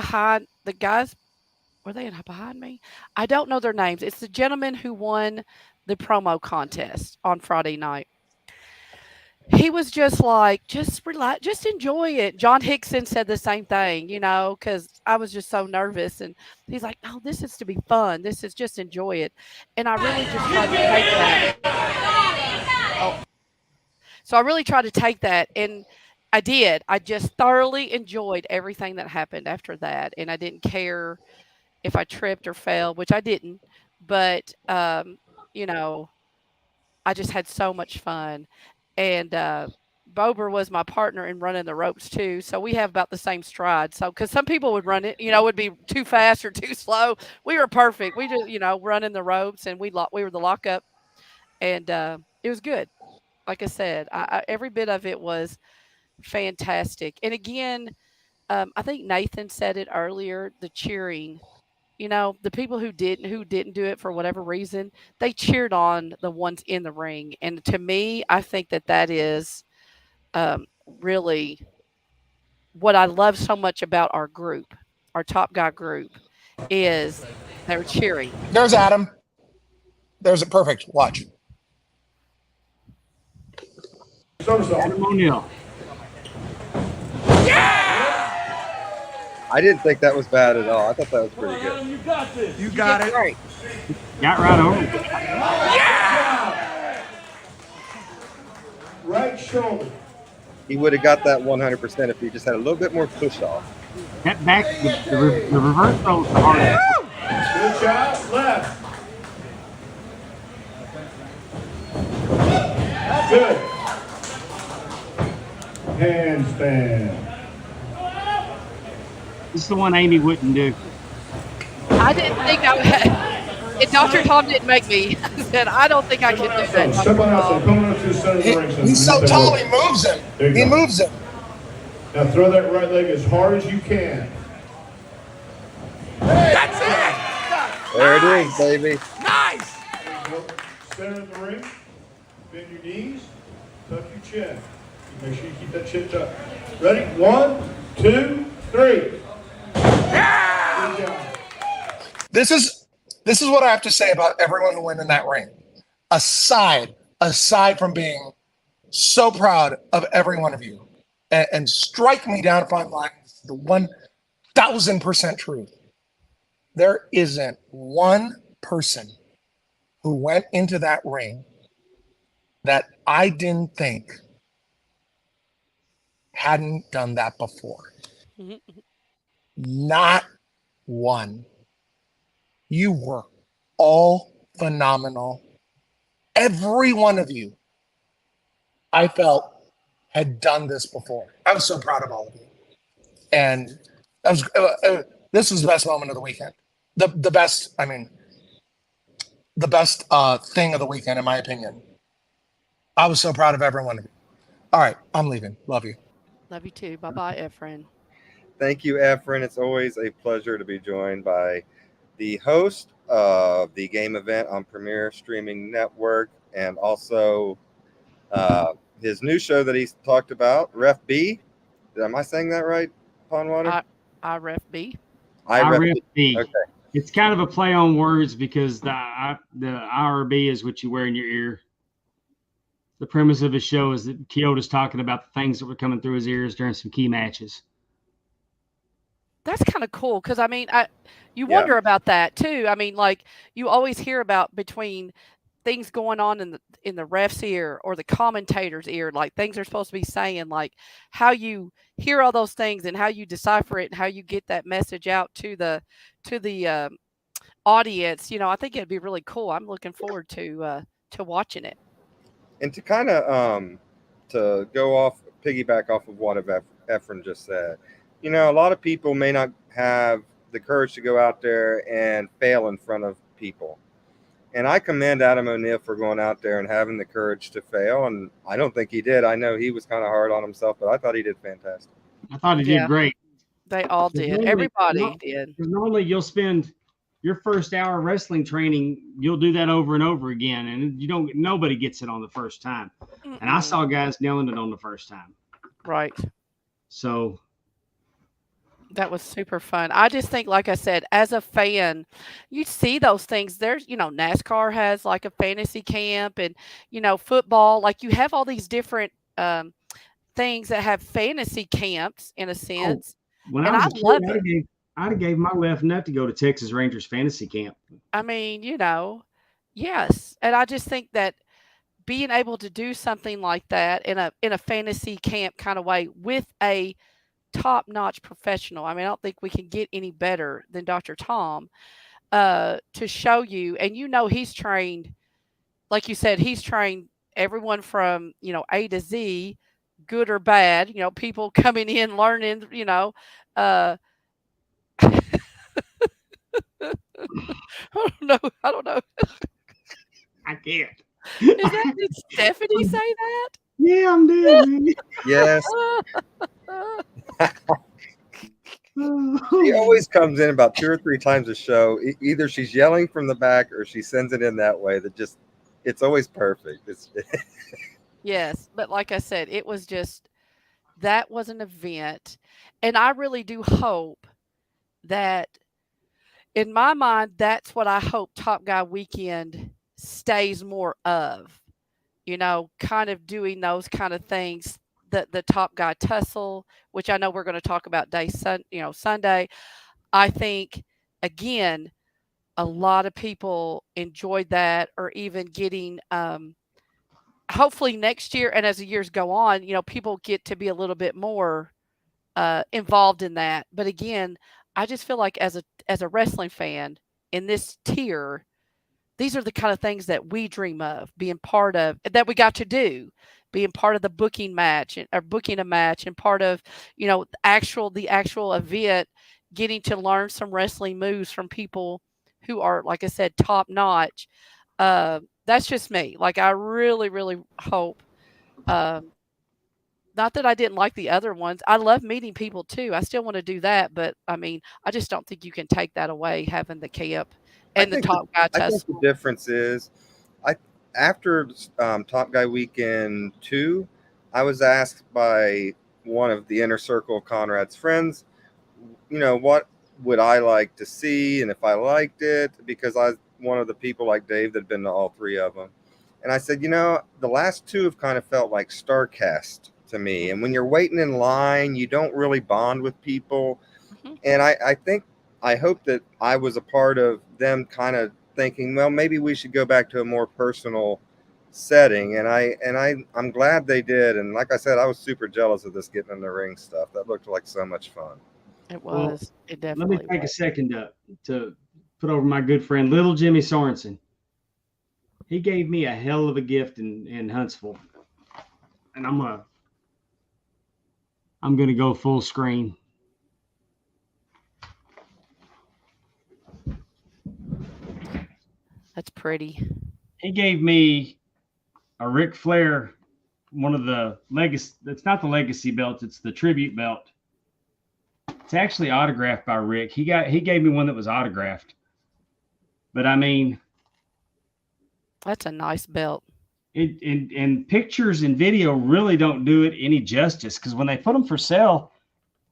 they behind me? I don't know their names. It's the gentleman who won the promo contest on Friday night. He was just like, just relax, just enjoy it. John Hickson said the same thing, because I was just so nervous. And he's like, no, this is to be fun. This is just enjoy it. And I really just tried to take that. Oh. So I really tried to take that, and I did. I just thoroughly enjoyed everything that happened after that. And I didn't care if I tripped or fell, which I didn't. But, I just had so much fun. And Bober was my partner in running the ropes too, so we have about the same stride. So, because some people would run it, would be too fast or too slow. We were perfect. We just, running the ropes, and we were the lockup, and it was good. Like I said, every bit of it was fantastic. And again, I think Nathan said it earlier. The cheering. The people who didn't do it for whatever reason, they cheered on the ones in the ring. And to me, I think that is really what I love so much about our group, our Top Guy group, is they're cheering. There's Adam. There's a perfect watch. Adam O'Neill. I didn't think that was bad at all. I thought that was pretty good. You got this. You got it. Great. Got right over. Yeah! Right shoulder. He would have got that 100% if he just had a little bit more push off. That back, the reverse roll is the hardest. Good job. Left. Good. Handstand. This is the one Amy wouldn't do. I didn't think I would. And Dr. Tom didn't make me. I said, I don't think I can do that. Step on outside. Come on up to the center of the ring. He's so tall, he moves him. He moves him. Now throw that right leg as hard as you can. That's it. There it is, baby. Nice. Center of the ring. Bend your knees. Tuck your chin. Make sure you keep that chin tucked. Ready? 1, 2, 3. Yeah. Good job. This is what I have to say about everyone who went in that ring. Aside from being so proud of every one of you, and strike me down if I'm lying, the 1,000% truth. There isn't one person who went into that ring that I didn't think hadn't done that before. Not one. You were all phenomenal. Every one of you, I felt, had done this before. I was so proud of all of you. And this was the best moment of the weekend. The best thing of the weekend, in my opinion. I was so proud of every one of you. All right, I'm leaving. Love you. Love you too. Bye-bye, Efren. Thank you, Efren. It's always a pleasure to be joined by the host of the game event on Premier Streaming Network, and also his new show that he's talked about, Ref B. Am I saying that right, Pondwater? I Ref B. I Ref B. Okay. It's kind of a play on words because the IRB is what you wear in your ear. The premise of his show is that Kyoto's talking about the things that were coming through his ears during some key matches. That's kind of cool because you wonder about that too. I mean, like you always hear about between things going on in the ref's ear or the commentator's ear, like things they're supposed to be saying, like how you hear all those things and how you decipher it and how you get that message out to the audience. I think it'd be really cool. I'm looking forward to watching it. And to kind of to piggyback off of what Efren just said, a lot of people may not have the courage to go out there and fail in front of people. And I commend Adam O'Neill for going out there and having the courage to fail. And I don't think he did. I know he was kind of hard on himself, but I thought he did fantastic. I thought he Yeah. did great. They all did. Everybody did. Because normally you'll spend your first hour of wrestling training, you'll do that over and over again, and nobody gets it on the first time. And I saw guys nailing it on the first time. Right. So that was super fun. I just think, like I said, as a fan, you see those things. There's, NASCAR has like a fantasy camp, and football. Like you have all these different things that have fantasy camps in a sense. When and I was a love kid, it. I'd have gave my left nut to go to Texas Rangers fantasy camp. I mean, yes. And I just think that being able to do something like that in a fantasy camp kind of way with a top-notch professional. I mean, I don't think we can get any better than Dr. Tom to show you. And he's trained, like you said, he's trained everyone from, A to Z, good or bad, people coming in, learning, I don't know. I can't. Did Stephanie say that? Yeah, I'm doing it. Yes. She always comes in about 2 or 3 times a show. Either she's yelling from the back or she sends it in that way that it's always perfect. Yes. But like I said, that was an event. And I really do hope that, in my mind, that's what I hope Top Guy Weekend stays more of, kind of doing those kind of things. The Top Guy tussle, which I know we're going to talk about Sunday. I think, again, a lot of people enjoyed that, or even getting, hopefully next year, and as the years go on, people get to be a little bit more involved in that. But again, I just feel like as a wrestling fan in this tier, these are the kind of things that we dream of being part of, that we got to do, being part of the booking match or booking a match, and part of, the actual event, getting to learn some wrestling moves from people who are, like I said, top notch. That's just me. Like, I really, really hope, not that I didn't like the other ones. I love meeting people too. I still want to do that, but I mean, I just don't think you can take that away, having the camp and the Top Guy tussle. I think the difference is, after Top Guy Weekend 2, I was asked by one of the inner circle of Conrad's friends, what would I like to see, and if I liked it, because I was one of the people like Dave that had been to all 3 of them. And I said, the last 2 have kind of felt like StarCast to me. And when you're waiting in line, you don't really bond with people. Mm-hmm. And I hope that I was a part of them kind of thinking, well, maybe we should go back to a more personal setting. And I'm glad they did. And like I said, I was super jealous of this getting in the ring stuff. That looked like so much fun. It was. Well, it definitely Let me take a second to put over my good friend, Little Jimmy Sorensen. He gave me a hell of a gift in Huntsville. And I'm gonna go full screen. That's pretty. He gave me a Ric Flair, one of the legacy. It's not the legacy belt; it's the tribute belt. It's actually autographed by Rick. He gave me one that was autographed. But I mean, that's a nice belt. And pictures and video really don't do it any justice, because when they put them for sale,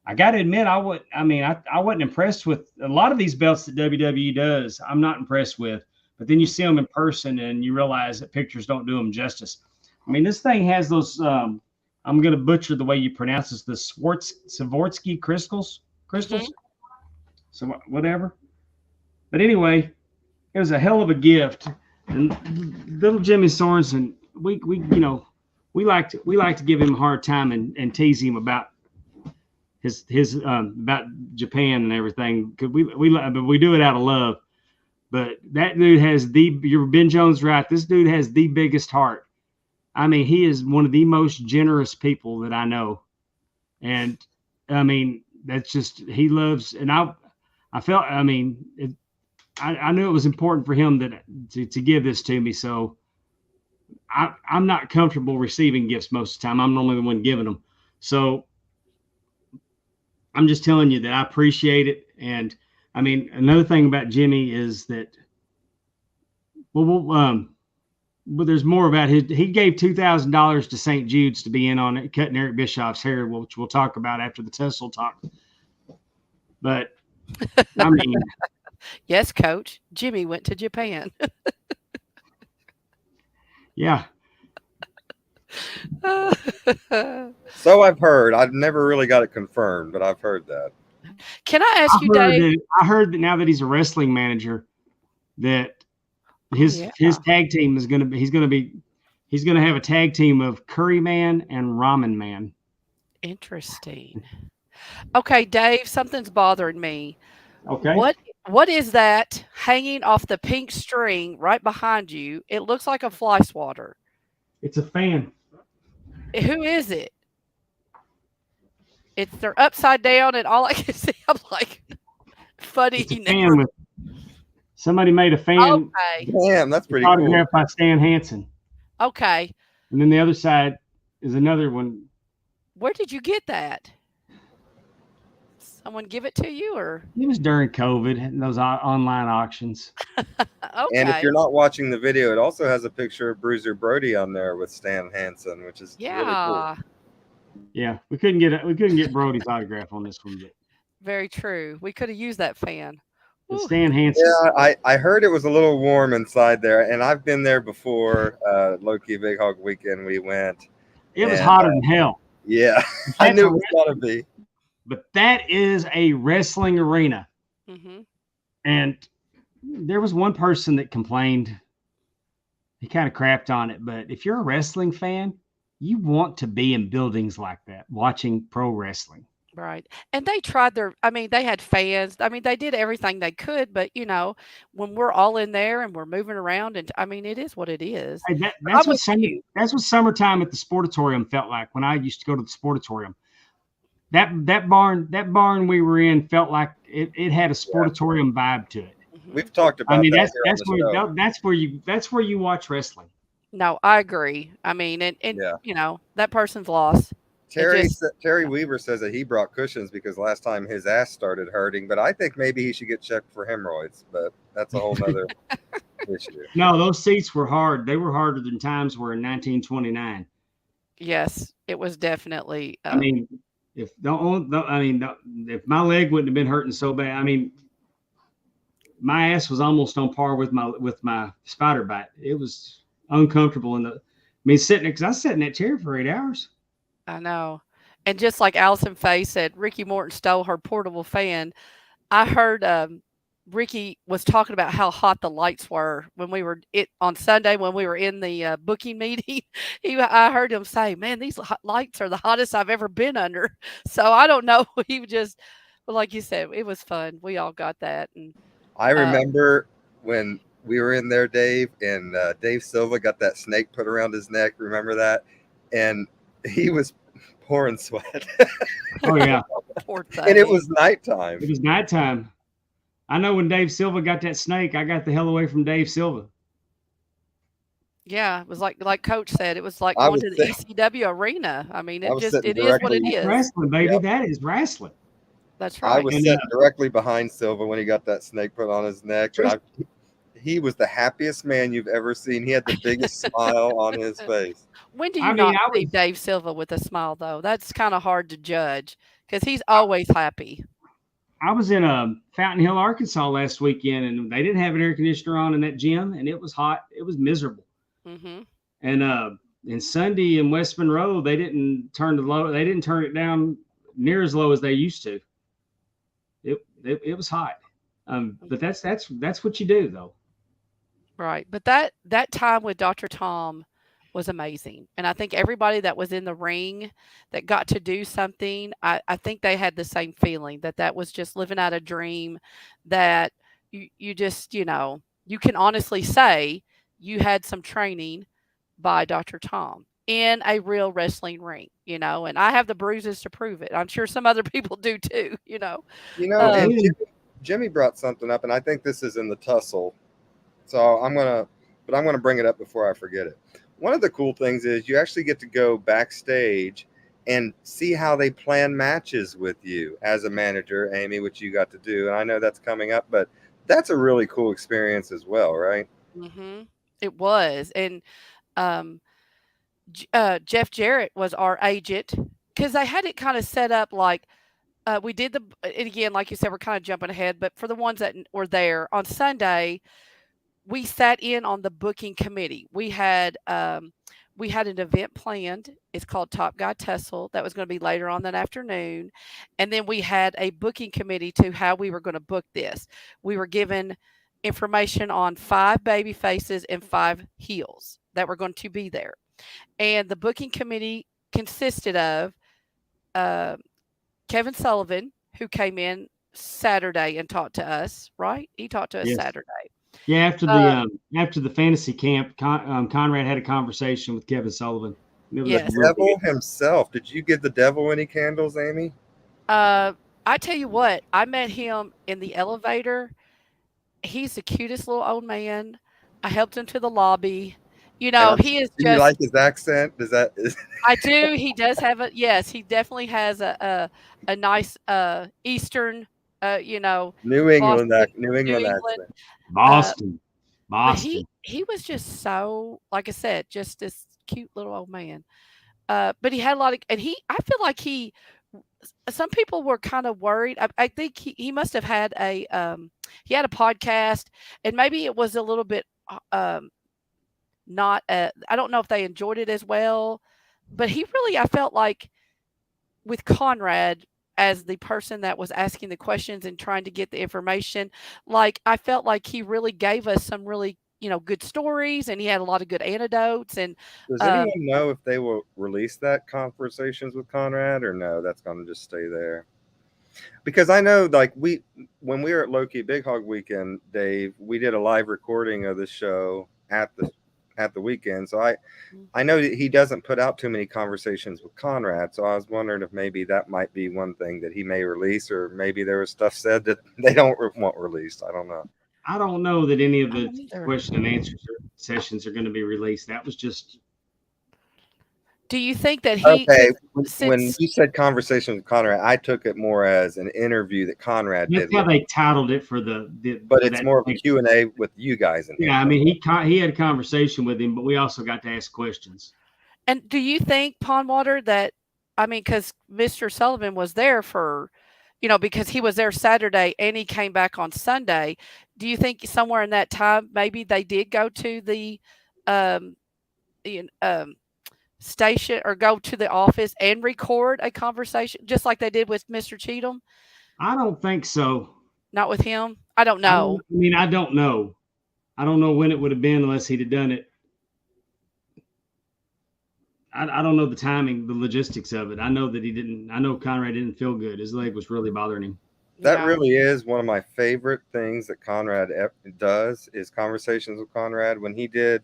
I got to admit, I wasn't impressed with a lot of these belts that WWE does. I'm not impressed with. But then you see them in person and you realize that pictures don't do them justice. I mean, this thing has those, I'm going to butcher the way you pronounce this, the Swarovski crystals. Mm-hmm. So whatever. But anyway, it was a hell of a gift. And Little Jimmy Sorensen, we like to give him a hard time and tease him about his about Japan and everything, because we do it out of love. But that dude has you're Ben Jones right. This dude has the biggest heart. I mean, he is one of the most generous people that I know. And I mean, that's just, he loves, and I felt, I mean, I knew it was important for him to give this to me. So I'm not comfortable receiving gifts most of the time. I'm normally the one giving them. So I'm just telling you that I appreciate it. And I mean, another thing about Jimmy is that, but there's more about he gave $2,000 to St. Jude's to be in on it, cutting Eric Bischoff's hair, which we'll talk about after the Tussle talk. But I mean, Yes, Coach. Jimmy went to Japan. yeah. So I've heard. I've never really got it confirmed, but I've heard that. Can I ask you, Dave? I heard that now that he's a wrestling manager, that his tag team is going to be he's going to have a tag team of Curry Man and Ramen Man. Interesting. Okay, Dave, something's bothering me. Okay. What is that hanging off the pink string right behind you? It looks like a fly swatter. It's a fan. Who is it? They're upside down, and all I can see, I'm like, funny. It's a fan somebody made a fan. Okay. Damn, that's pretty cool. Autographed by Stan Hansen. Okay. And then the other side is another one. Where did you get that? Someone give it to you, or? It was during COVID and those online auctions. Okay. And if you're not watching the video, it also has a picture of Bruiser Brody on there with Stan Hansen, which is really cool. Yeah, we couldn't get Brody's autograph on this one, but very true. We could have used that fan. Stan Hansen. Yeah, I heard it was a little warm inside there, and I've been there before. Low-key Big Hog Weekend, we went. It was hotter than hell. Yeah, I knew it was gonna be. But that is a wrestling arena. Mm-hmm. And there was one person that complained. He kind of crapped on it. But if you're a wrestling fan, you want to be in buildings like that, watching pro wrestling. Right. And they tried they had fans. I mean, they did everything they could. But, when we're all in there and we're moving around, and it is what it is. Hey, that's what summertime at the Sportatorium felt like when I used to go to the Sportatorium. That barn we were in felt like it had a Sportatorium vibe to it. We've talked about. That's where you watch wrestling. No, I agree. I mean, and that person's lost. Terry Weaver says that he brought cushions because last time his ass started hurting, but I think maybe he should get checked for hemorrhoids. But that's a whole nother issue. No, those seats were hard. They were harder than times were in 1929. Yes, it was definitely. If my leg wouldn't have been hurting so bad, my ass was almost on par with my spider bite. It was uncomfortable because I sat in that chair for 8 hours. I know, and just like Allison Faye said, Ricky Morton stole her portable fan. I heard Ricky was talking about how hot the lights were when we were on Sunday when we were in the booking meeting. I heard him say, "Man, these lights are the hottest I've ever been under." So I don't know. He just, like you said, it was fun. We all got that. And I remember when we were in there, Dave, and Dave Silva got that snake put around his neck. Remember that? And he was pouring sweat. Oh yeah, poor thing. And it was nighttime. It was nighttime. I know when Dave Silva got that snake, I got the hell away from Dave Silva. Yeah, it was like Coach said, it was like going to the ECW arena. I mean, it is what it is. Wrestling, baby. Yep. That is wrestling. That's right. I was sitting directly behind Silva when he got that snake put on his neck. And he was the happiest man you've ever seen. He had the biggest smile on his face. When do you not see Dave Silva with a smile, though? That's kind of hard to judge because he's always happy. I was in Fountain Hill, Arkansas last weekend, and they didn't have an air conditioner on in that gym, and it was hot. It was miserable. Mm-hmm. And Sunday in West Monroe, they didn't turn it down near as low as they used to. It was hot. But that's what you do, though. Right. But that time with Dr. Tom was amazing. And I think everybody that was in the ring that got to do something, I think they had the same feeling that was just living out a dream, that you just, you can honestly say you had some training by Dr. Tom in a real wrestling ring, and I have the bruises to prove it. I'm sure some other people do too, and Jimmy brought something up, and I think this is in the tussle. So I'm gonna bring it up before I forget it. One of the cool things is you actually get to go backstage and see how they plan matches with you as a manager, Amy, which you got to do. And I know that's coming up, but that's a really cool experience as well, right? Hmm. It was, and um, Jeff Jarrett was our agent because they had it kind of set up like we did and again, like you said, we're kind of jumping ahead, but for the ones that were there on Sunday, we sat in on the booking committee. We had an event planned. It's called Top Guy Tussle. That was going to be later on that afternoon. And then we had a booking committee to how we were going to book this. We were given information on 5 baby faces and 5 heels that were going to be there. And the booking committee consisted of uh, Kevin Sullivan, who came in Saturday and talked to us, right? He talked to us Yes. Saturday. Yeah, after the fantasy camp, Conrad had a conversation with Kevin Sullivan. It was Yes. really Devil good. himself. Did you give the devil any candles, Amy? I tell you what, I met him in the elevator. He's the cutest little old man. I helped him to the lobby. You And know, he is do you just like his accent? Does that is I do. He does have a yes, he definitely has a nice Eastern you know, New England Boston, New New England England. accent? Uh Boston. but Boston. he was just so like I said, just this cute little old man. But he had a lot of and I feel like some people were kind of worried. I think he must have had he had a podcast and maybe it was a little bit not I don't know if they enjoyed it as well, but he really I felt like with Conrad as the person that was asking the questions and trying to get the information, like I felt like he really gave us some really, good stories and he had a lot of good anecdotes and Does um anyone know if they will release that conversations with Conrad or no? That's going to just stay there. Because I know, like when we were at Loki Big Hog Weekend, Dave, we did a live recording of the show at the weekend. So I know that he doesn't put out too many conversations with Conrad. So I was wondering if maybe that might be one thing that he may release, or maybe there was stuff said that they don't want released. I don't know. I don't know that any of I the don't either. question and answer sessions are going to be released. That was just Do you think that Okay, when since you said conversation with Conrad, I took it more as an interview that Conrad that's did how with they him, titled it for but for it's that. more of a Q&A with you guys in here. Yeah, I mean he had a conversation with him, but we also got to ask questions. and do you think Pondwater that I mean cuz Mr. Sullivan was there for because he was there Saturday and he came back on Sunday. Do you think somewhere in that time maybe they did go to the um you kn- station or go to the office and record a conversation just like they did with Mr. Cheatham? I don't think so. Not with him? I don't I know. mean, I don't know. I don't know when it would have been unless he'd have done it. I don't know the timing, the logistics of it. I know that he didn't. I know Conrad didn't feel good. His leg was really bothering him. That Yeah. really is one of my favorite things that Conrad does is conversations with Conrad. When he did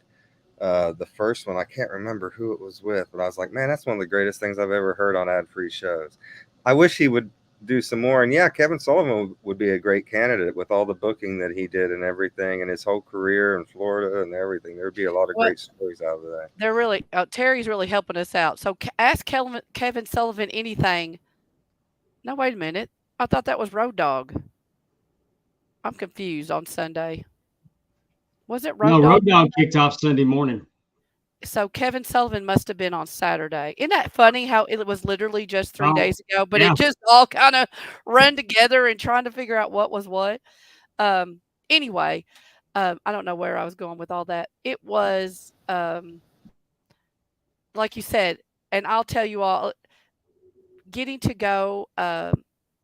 the first one, I can't remember who it was with, but I was like, man, that's one of the greatest things I've ever heard on ad free shows. I wish he would do some more. And yeah, Kevin Sullivan would be a great candidate with all the booking that he did and everything and his whole career in Florida and everything. There'd be a lot of Well, great stories out of that. they're really Terry's really helping us out. So ask Kevin Sullivan anything. No, wait a minute. I thought that was Road Dog. I'm confused on Sunday. Was it No, Road Dog? Road Dog kicked off Sunday morning. So Kevin Sullivan must have been on Saturday. Isn't that funny how it was literally just 3 Oh, days ago, but yeah. it just all kind of run together and trying to figure out what was what. Anyway, I don't know where I was going with all that. It was like you said, and I'll tell you all, getting to go.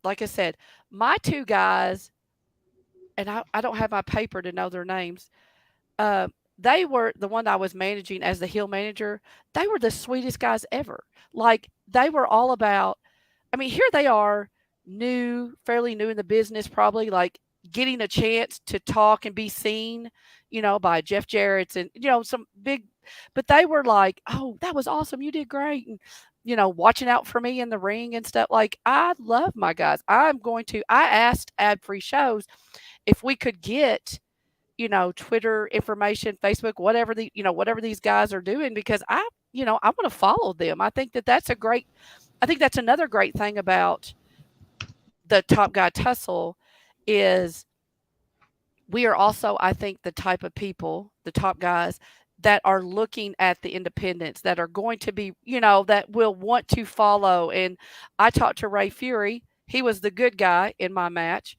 Like I said, my 2 guys, and I don't have my paper to know their names. Uh, they were the one I was managing as the hill manager. They were the sweetest guys ever. Like they were all about. I mean, here they are, fairly new in the business, probably like getting a chance to talk and be seen, by Jeff Jarrett's and some big. But they were like, "Oh, that was awesome! You did great!" And watching out for me in the ring and stuff. Like, I love my guys. I asked Adfreeshows if we could get, Twitter information, Facebook, whatever these guys are doing, because I want to follow them. I think that's another great thing about the Top Guy Tussle is we are also, I think, the type of people, the top guys, that are looking at the independents, that are going to be, that will want to follow. And I talked to Ray Fury. He was the good guy in my match.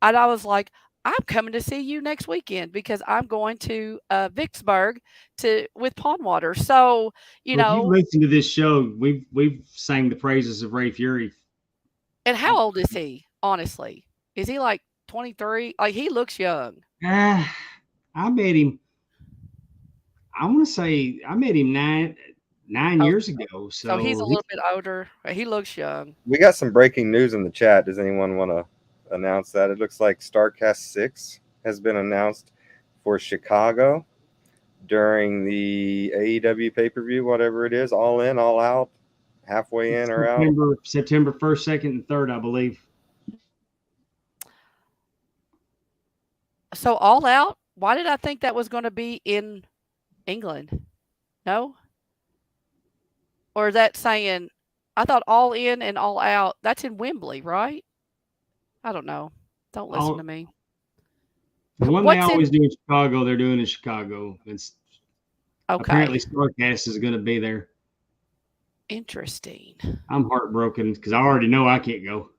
And I was like, I'm coming to see you next weekend because I'm going to Vicksburg with Pondwater. So, If you listen to this show, we've sang the praises of Ray Fury. And how old is he, honestly? Is he like 23? Like, he looks young. I met him. I want to say I met him nine years ago. So he's a little bit older. He looks young. We got some breaking news in the chat. Does anyone want to announce that? It looks like StarCast 6 has been announced for Chicago during the AEW pay-per-view, whatever it is, all in, all out, halfway in or out. September 1st, 2nd, and 3rd, I believe. So All Out, why did I think that was going to be in England? No? Or is that saying, I thought All In and All Out, that's in Wembley, right? I don't know. Don't listen to me. The one they always do in Chicago, they're doing in Chicago. It's okay. Apparently StarCast is going to be there. Interesting. I'm heartbroken because I already know I can't go.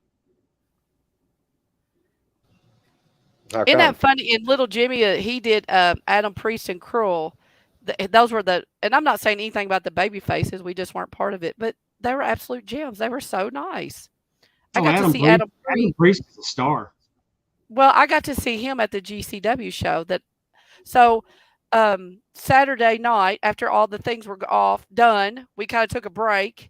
Isn't that funny? In Little Jimmy, he did Adam Priest and Cruel. Those were and I'm not saying anything about the baby faces. We just weren't part of it, but they were absolute gems. They were so nice. I got to see Adam Priest. Adam Priest is a star. Well, I got to see him at the GCW show. So Saturday night, after all the things were done, we kind of took a break,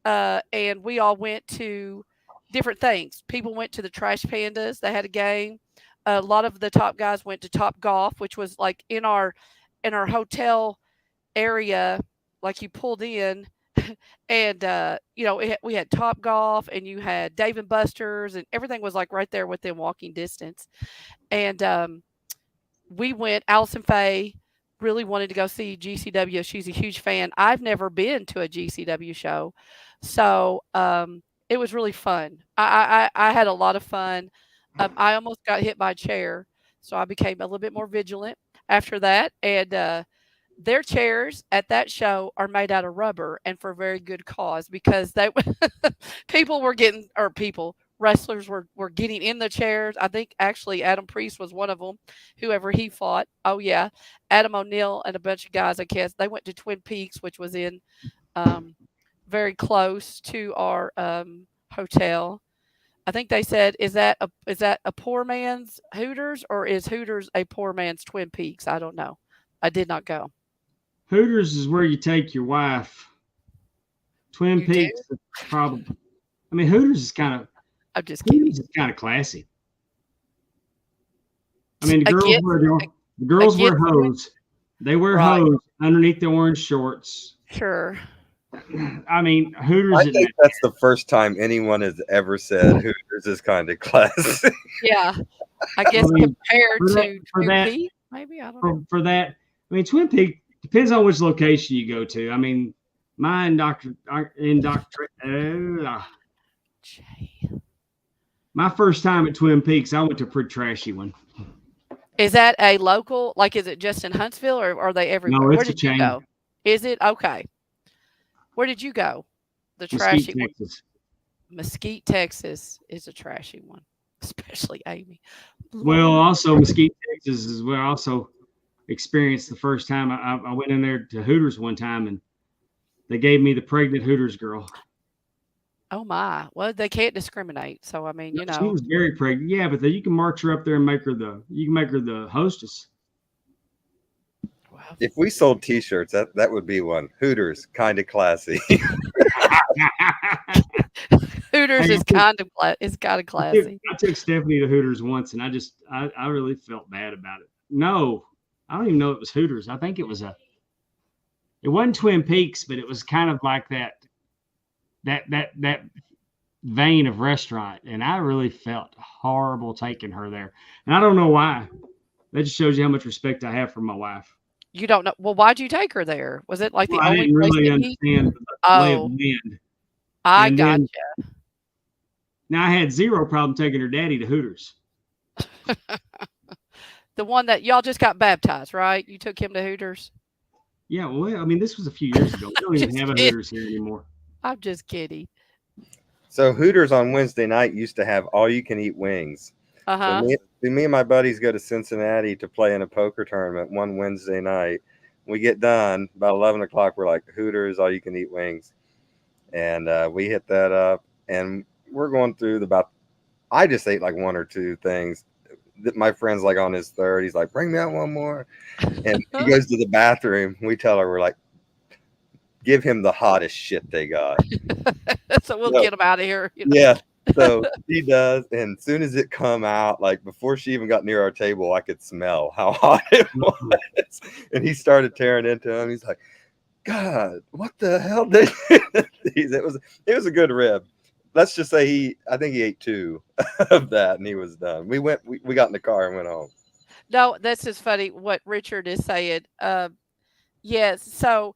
and we all went to different things. People went to the Trash Pandas. They had a game. A lot of the top guys went to Top Golf, which was like in our hotel area, like you pulled in, and we had Top Golf, and you had Dave and Buster's, and everything was like right there within walking distance. And we went. Allison Faye really wanted to go see GCW. She's a huge fan. I've never been to a GCW show, so it was really fun. I had a lot of fun. I almost got hit by a chair, so I became a little bit more vigilant after that. And their chairs at that show are made out of rubber, and for a very good cause, because wrestlers were getting in the chairs. I think actually Adam Priest was one of them, whoever he fought. Oh yeah, Adam O'Neill and a bunch of guys. I guess they went to Twin Peaks, which was in very close to our hotel. I think they said, is that a poor man's Hooters, or is Hooters a poor man's Twin Peaks? I don't know. I did not go. Hooters is where you take your wife. Twin Peaks is probably. I mean, Hooters is kind of. I'm just kidding. Hooters is kind of classy. I mean, the girls wear hose. They wear hose underneath the orange shorts. Sure. I mean, Hooters. I think that's the first time anyone has ever said Hooters is kind of classy. Yeah, I guess compared to Twin Peaks, maybe, I don't know. For that, I mean, Twin Peaks depends on which location you go to. I mean, my first time at Twin Peaks, I went to a pretty trashy one. Is that a local? Like, is it just in Huntsville, or are they everywhere? No, it's Where did you go? Is it okay? Where did you go? The trashy one. Mesquite, Texas is a trashy one, especially Amy. Well, also Mesquite, Texas is where I also experienced the first time. I went in there to Hooters one time, and they gave me the pregnant Hooters girl. Oh my! Well, they can't discriminate. So I mean, she was very pregnant. Yeah, but you can march her up there and make her the hostess. If we sold T-shirts, that would be one. Hooters, kind of classy. Hooters is kind of classy. I took Stephanie to Hooters once, and I really felt bad about it. No, I don't even know it was Hooters. I think it wasn't Twin Peaks, but it was kind of like that. that vein of restaurant, and I really felt horrible taking her there, and I don't know why. That just shows you how much respect I have for my wife. You don't know. Well, why'd you take her there? Was it like Well, the I only didn't place really to eat? understand the lay of Oh, the land. I And gotcha. then now I had zero problem taking her daddy to Hooters. The one that y'all just got baptized, right? You took him to Hooters? Yeah, well, I mean, this was a few years ago. We don't even Just have a kidding. Hooters here anymore. I'm just kidding. So Hooters on Wednesday night used to have all-you-can-eat wings. So Uh-huh. me and my buddies go to Cincinnati to play in a poker tournament one Wednesday night. We get done about 11 o'clock. We're like, Hooters, all-you-can-eat wings. And we hit that up. And we're going through I just ate like one or two things. My friend's like on his third. He's like, bring me out one more. And he goes to the bathroom. We tell her, we're like, give him the hottest shit they got. So we'll No. get him out of here. You know? Yeah. So she does. And as soon as it come out, like before she even got near our table, I could smell how hot it was. And he started tearing into him. He's like, God, what the hell did it was a good rib. Let's just say I think he ate two of that and he was done. We got in the car and went home. No, that's just funny what Richard is saying. Yes, so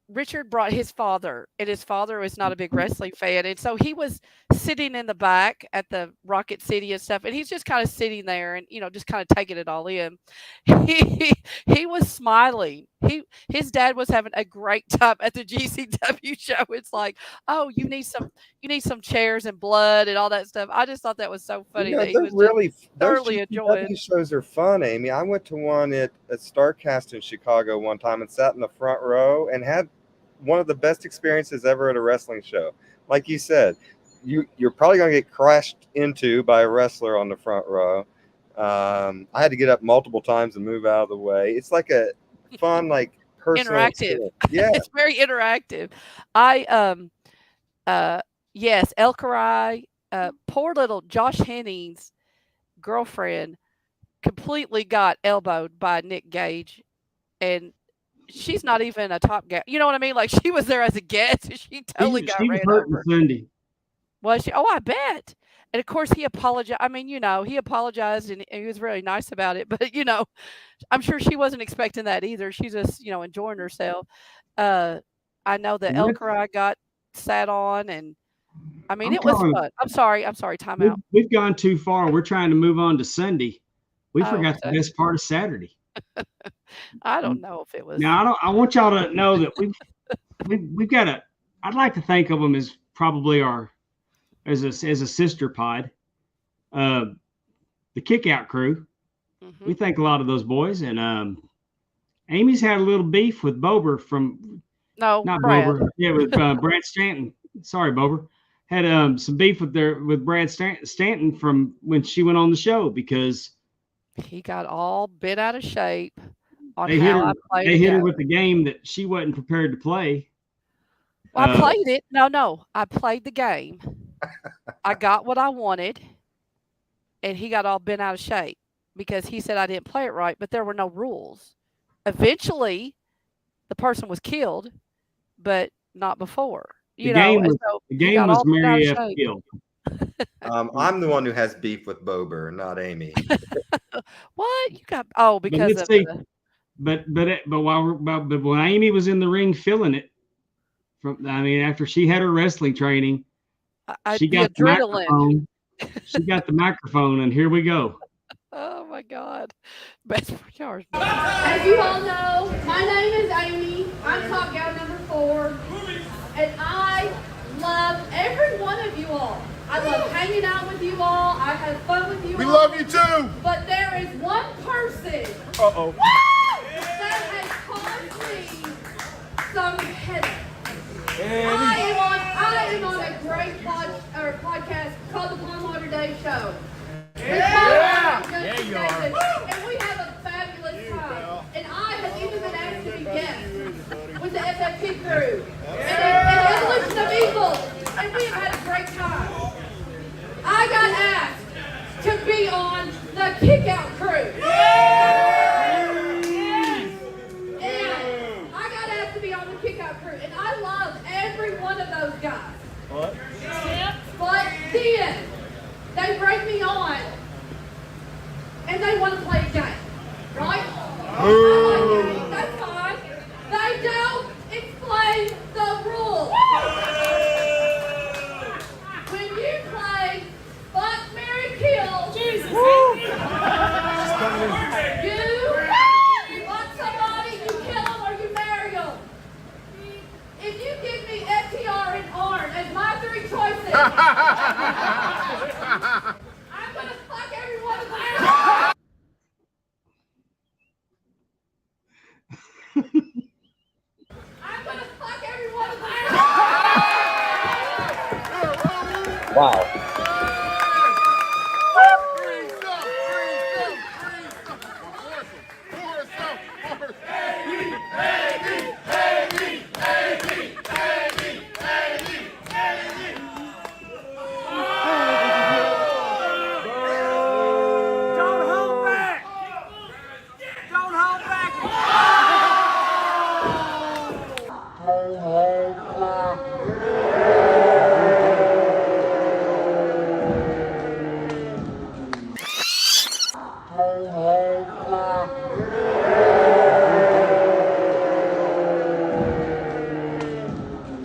Richard brought his father, and his father was not a big wrestling fan, and so he was sitting in the back at the Rocket City and stuff, and he's just kind of sitting there and just kind of taking it all in. He was smiling. His dad was having a great time at the GCW show. It's like, oh, you need some chairs and blood and all that stuff. I just thought that was so funny that he was just thoroughly enjoying. Those shows are fun, Amy. I went to one at StarCast in Chicago one time and sat in the front row and had one of the best experiences ever at a wrestling show. Like you said, you're probably going to get crashed into by a wrestler on the front row. I had to get up multiple times and move out of the way. It's like a fun, like personal Interactive. experience. Yeah. It's very interactive. Yes, El Karai, poor little Josh Henning's girlfriend completely got elbowed by Nick Gage, and she's not even a top guy. You know what I mean? Like she was there as a guest, and she totally got She was ran hurting over. Sunday. Was she? Oh, I bet. And of course, he apologized. I mean, he apologized and he was really nice about it. But I'm sure she wasn't expecting that either. She's just enjoying herself. I know that El Karai got sat on, and I mean, it was fun. I'm sorry. Time out. We've gone too far. We're trying to move on to Sunday. We forgot the okay. best part of Saturday. I don't know if it was. Now I want y'all to know that we've got I'd like to think of them as probably as a sister pod. The Kick Out crew. Mm-hmm. We thank a lot of those boys, and Amy's had a little beef with Bober from not Brad. Bober. Yeah, with Brad Stanton. Sorry, Bober. Had some beef with Brad Stanton from when she went on the show because he got all bent out of shape on they how I played. They hit her with the game that she wasn't prepared to play. Well, I played it. No, I played the game. I got what I wanted, and he got all bent out of shape because he said I didn't play it right, but there were no rules. Eventually, the person was killed, but not before. The game was Mary F. killed. I'm the one who has beef with Bober, not Amy. What you got? Oh, because of but when Amy was in the ring feeling it, after she had her wrestling training, she got the microphone. She got the microphone, and here we go. Oh my God! Best for yours. As you all know, my name is Amy. I'm Top Guy number 4, and I love every one of you all. I love hanging out with you all. I have fun with you all. We love you too. But there is one person Uh-oh. that has caused me some headache. I am on a great podcast called the Palm Water Day Show. Yeah, you are. And we have a fabulous time. And I have even been asked to be guest with the FFP crew and Evolution of Evil. And we have had a great time. I got asked to be on the Kick Out crew. And I got asked to be on the Kick Out crew. And I love every one of those guys. Then they bring me on and they want to play a game, right? Okay, that's fine. They don't explain the rules. When you play Fuck, Marry, Kill, you want somebody, you kill them or you marry them. If you give me FTR and Arn as my three choices, I'm gonna fuck every one of them. I'm gonna fuck every one of them. Wow.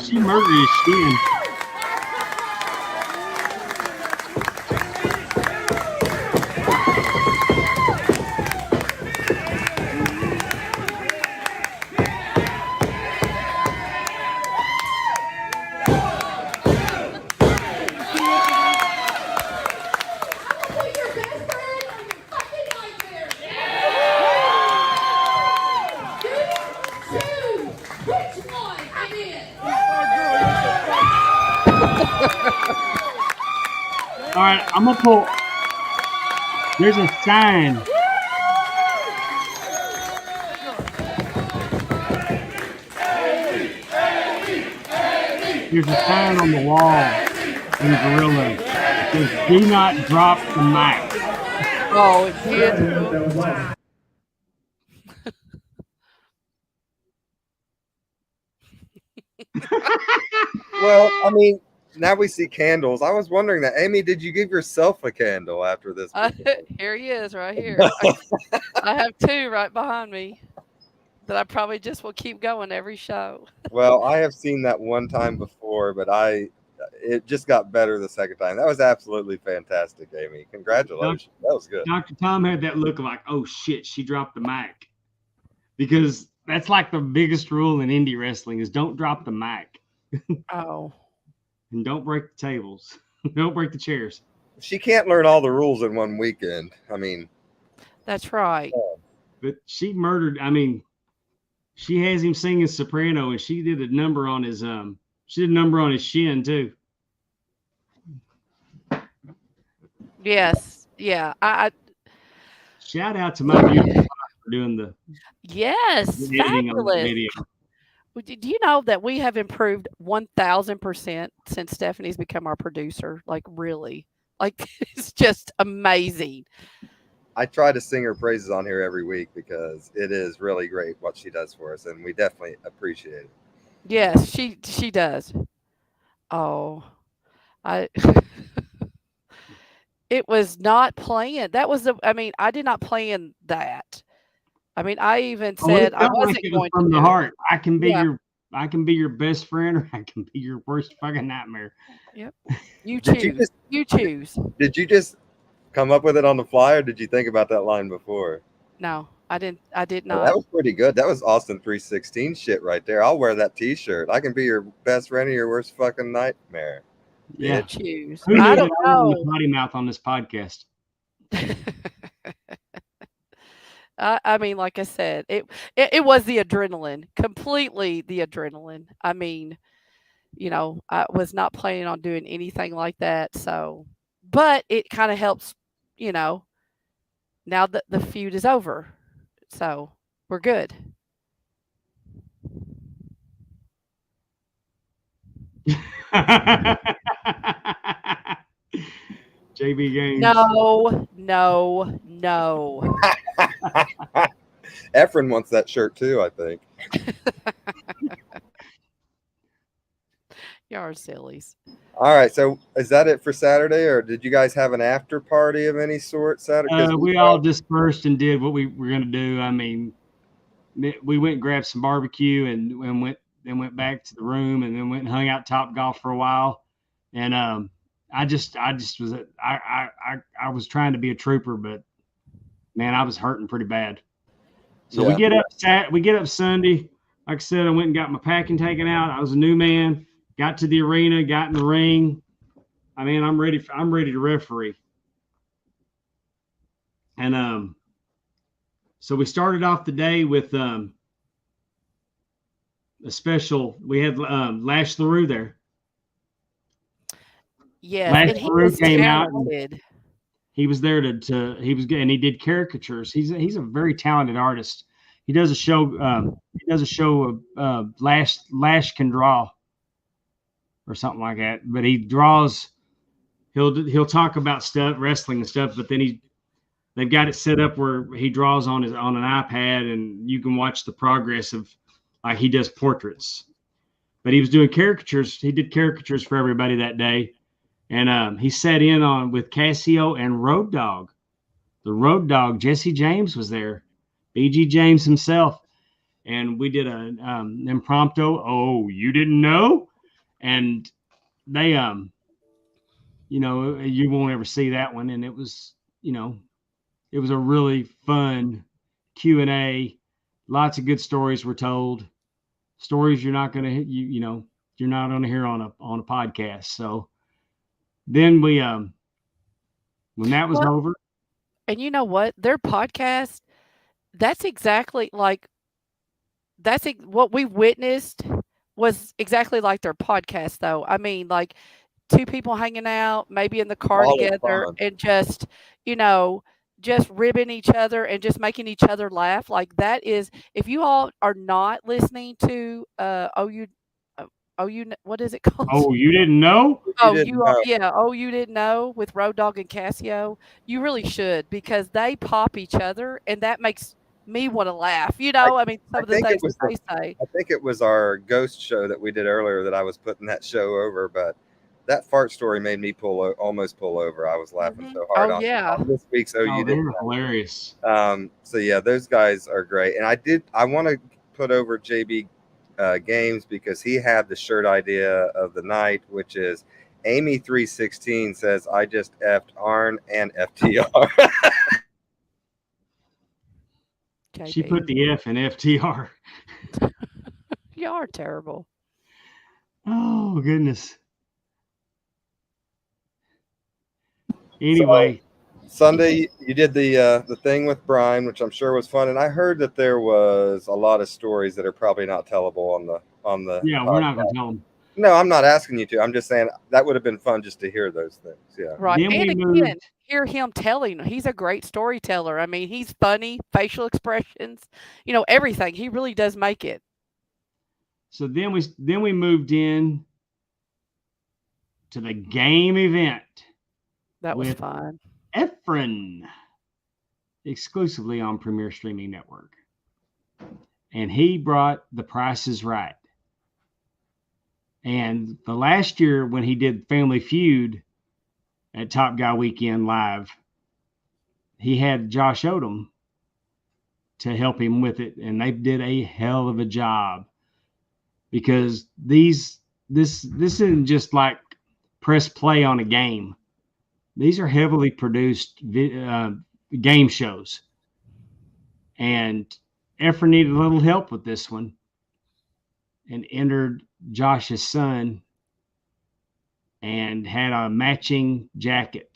She murdered his skin. All right, I'm gonna pull. There's a sign. There's a sign on the wall in Gorilla. It says, "Do not drop the mic." Oh, it did. Well, I mean, now we see candles. I was wondering that. Amy, did you give yourself a candle after this? Here he is, right here. I have two right behind me that I probably just will keep going every show. Well, I have seen that one time before, but it just got better the second time. That was absolutely fantastic, Amy. Congratulations. That was good. Dr. Tom had that look of like, oh shit, she dropped the mic. Because that's like the biggest rule in indie wrestling is don't drop the mic. Oh. And don't break the tables. Don't break the chairs. She can't learn all the rules in one weekend. I mean, that's right. But she murdered, I mean, she has him singing soprano and she did a number on his shin too. Yes. Yeah. I shout out to my beautiful for doing the editing on the video. Do you know that we have improved 1,000% since Stephanie's become our producer? Like, really? Like, it's just amazing. I try to sing her praises on here every week because it is really great what she does for us, and we definitely appreciate it. Yes, she does. Oh, it was not planned. That was I did not plan that. I mean, I even said I wasn't going from to the heart. I can be your best friend, or I can be your worst fucking nightmare. Yep. You choose. You choose. Did you just come up with it on the fly, or did you think about that line before? No, I did not. Oh, that was pretty good. That was Austin 316 shit right there. I'll wear that T-shirt. I can be your best friend or your worst fucking nightmare. Yeah. Choose. Who I don't know. Potty mouth on this podcast. I mean, like I said, it was the adrenaline, completely the adrenaline. I mean, I was not planning on doing anything like that. So, but it kind of helps, now that the feud is over. So we're good. JB Gaines. No. Efren wants that shirt too, I think. Y'all are sillies. All right. So is that it for Saturday, or did you guys have an after party of any sort Saturday? 'Cause We all dispersed and did what we were going to do. I mean, we went and grabbed some barbecue and went back to the room and then went and hung out Top Golf for a while. And I just was I was trying to be a trooper, but man, I was hurting pretty bad. So we get up Sunday. Like I said, I went and got my packing taken out. I was a new man. Got to the arena, got in the ring. I mean, I'm ready to referee. And so we started off the day with a special. We had Lash LaRue there. Yes, Lash and he LaRue was came out. talented. He was there he was good, and he did caricatures. He's a very talented artist. He does a show. Lash Can Draw, or something like that. But he draws. He'll talk about stuff, wrestling and stuff. But then they've got it set up where he draws on an iPad, and you can watch the progress of, like, he does portraits. But he was doing caricatures. He did caricatures for everybody that day. And he sat in on with Cassio and Road Dogg. The Road Dogg, Jesse James, was there. BG James himself. And we did an impromptu, oh, you didn't know? And they, you won't ever see that one. And it was, it was a really fun Q&A. Lots of good stories were told. Stories you're not going to, you're not going to hear on a podcast. So then we, when that was over. And you know what? Their podcast, that's exactly like, what we witnessed was exactly like their podcast, though. I mean, like, two people hanging out, maybe in the car All in together, fun. and just, just ribbing each other and just making each other laugh. Like, that is, if you all are not listening to what is it called? Oh, you didn't know? You didn't know, with Road Dogg and Cassio. You really should, because they pop each other, and that makes me want to laugh. I mean, some of the things that they say. I think it was our ghost show that we did earlier that I was putting that show over, but that fart story made me almost pull over. I was laughing so hard on this week's you did. Hilarious. So yeah, those guys are great. And I want to put over JB Games, because he had the shirt idea of the night, which is Amy 316 says, I just effed Arn and FTR. She put the F in FTR. You are terrible. Oh, goodness. Anyway. So, Sunday, you did the thing with Brian, which I'm sure was fun. And I heard that there was a lot of stories that are probably not tellable on the Yeah, we're not going to tell them. No, I'm not asking you to. I'm just saying that would have been fun just to hear those things. Yeah. Right. And again, hear him telling. He's a great storyteller. I mean, he's funny, facial expressions, everything. He really does make it. So then we moved in to the game event. That was fun. Efren, exclusively on Premier Streaming Network. And he brought The Price is Right. And the last year when he did Family Feud at Top Guy Weekend Live, he had Josh Odom to help him with it. And they did a hell of a job, because this isn't just like press play on a game. These are heavily produced game shows. And Efren needed a little help with this one, and entered Josh's son and had a matching jacket.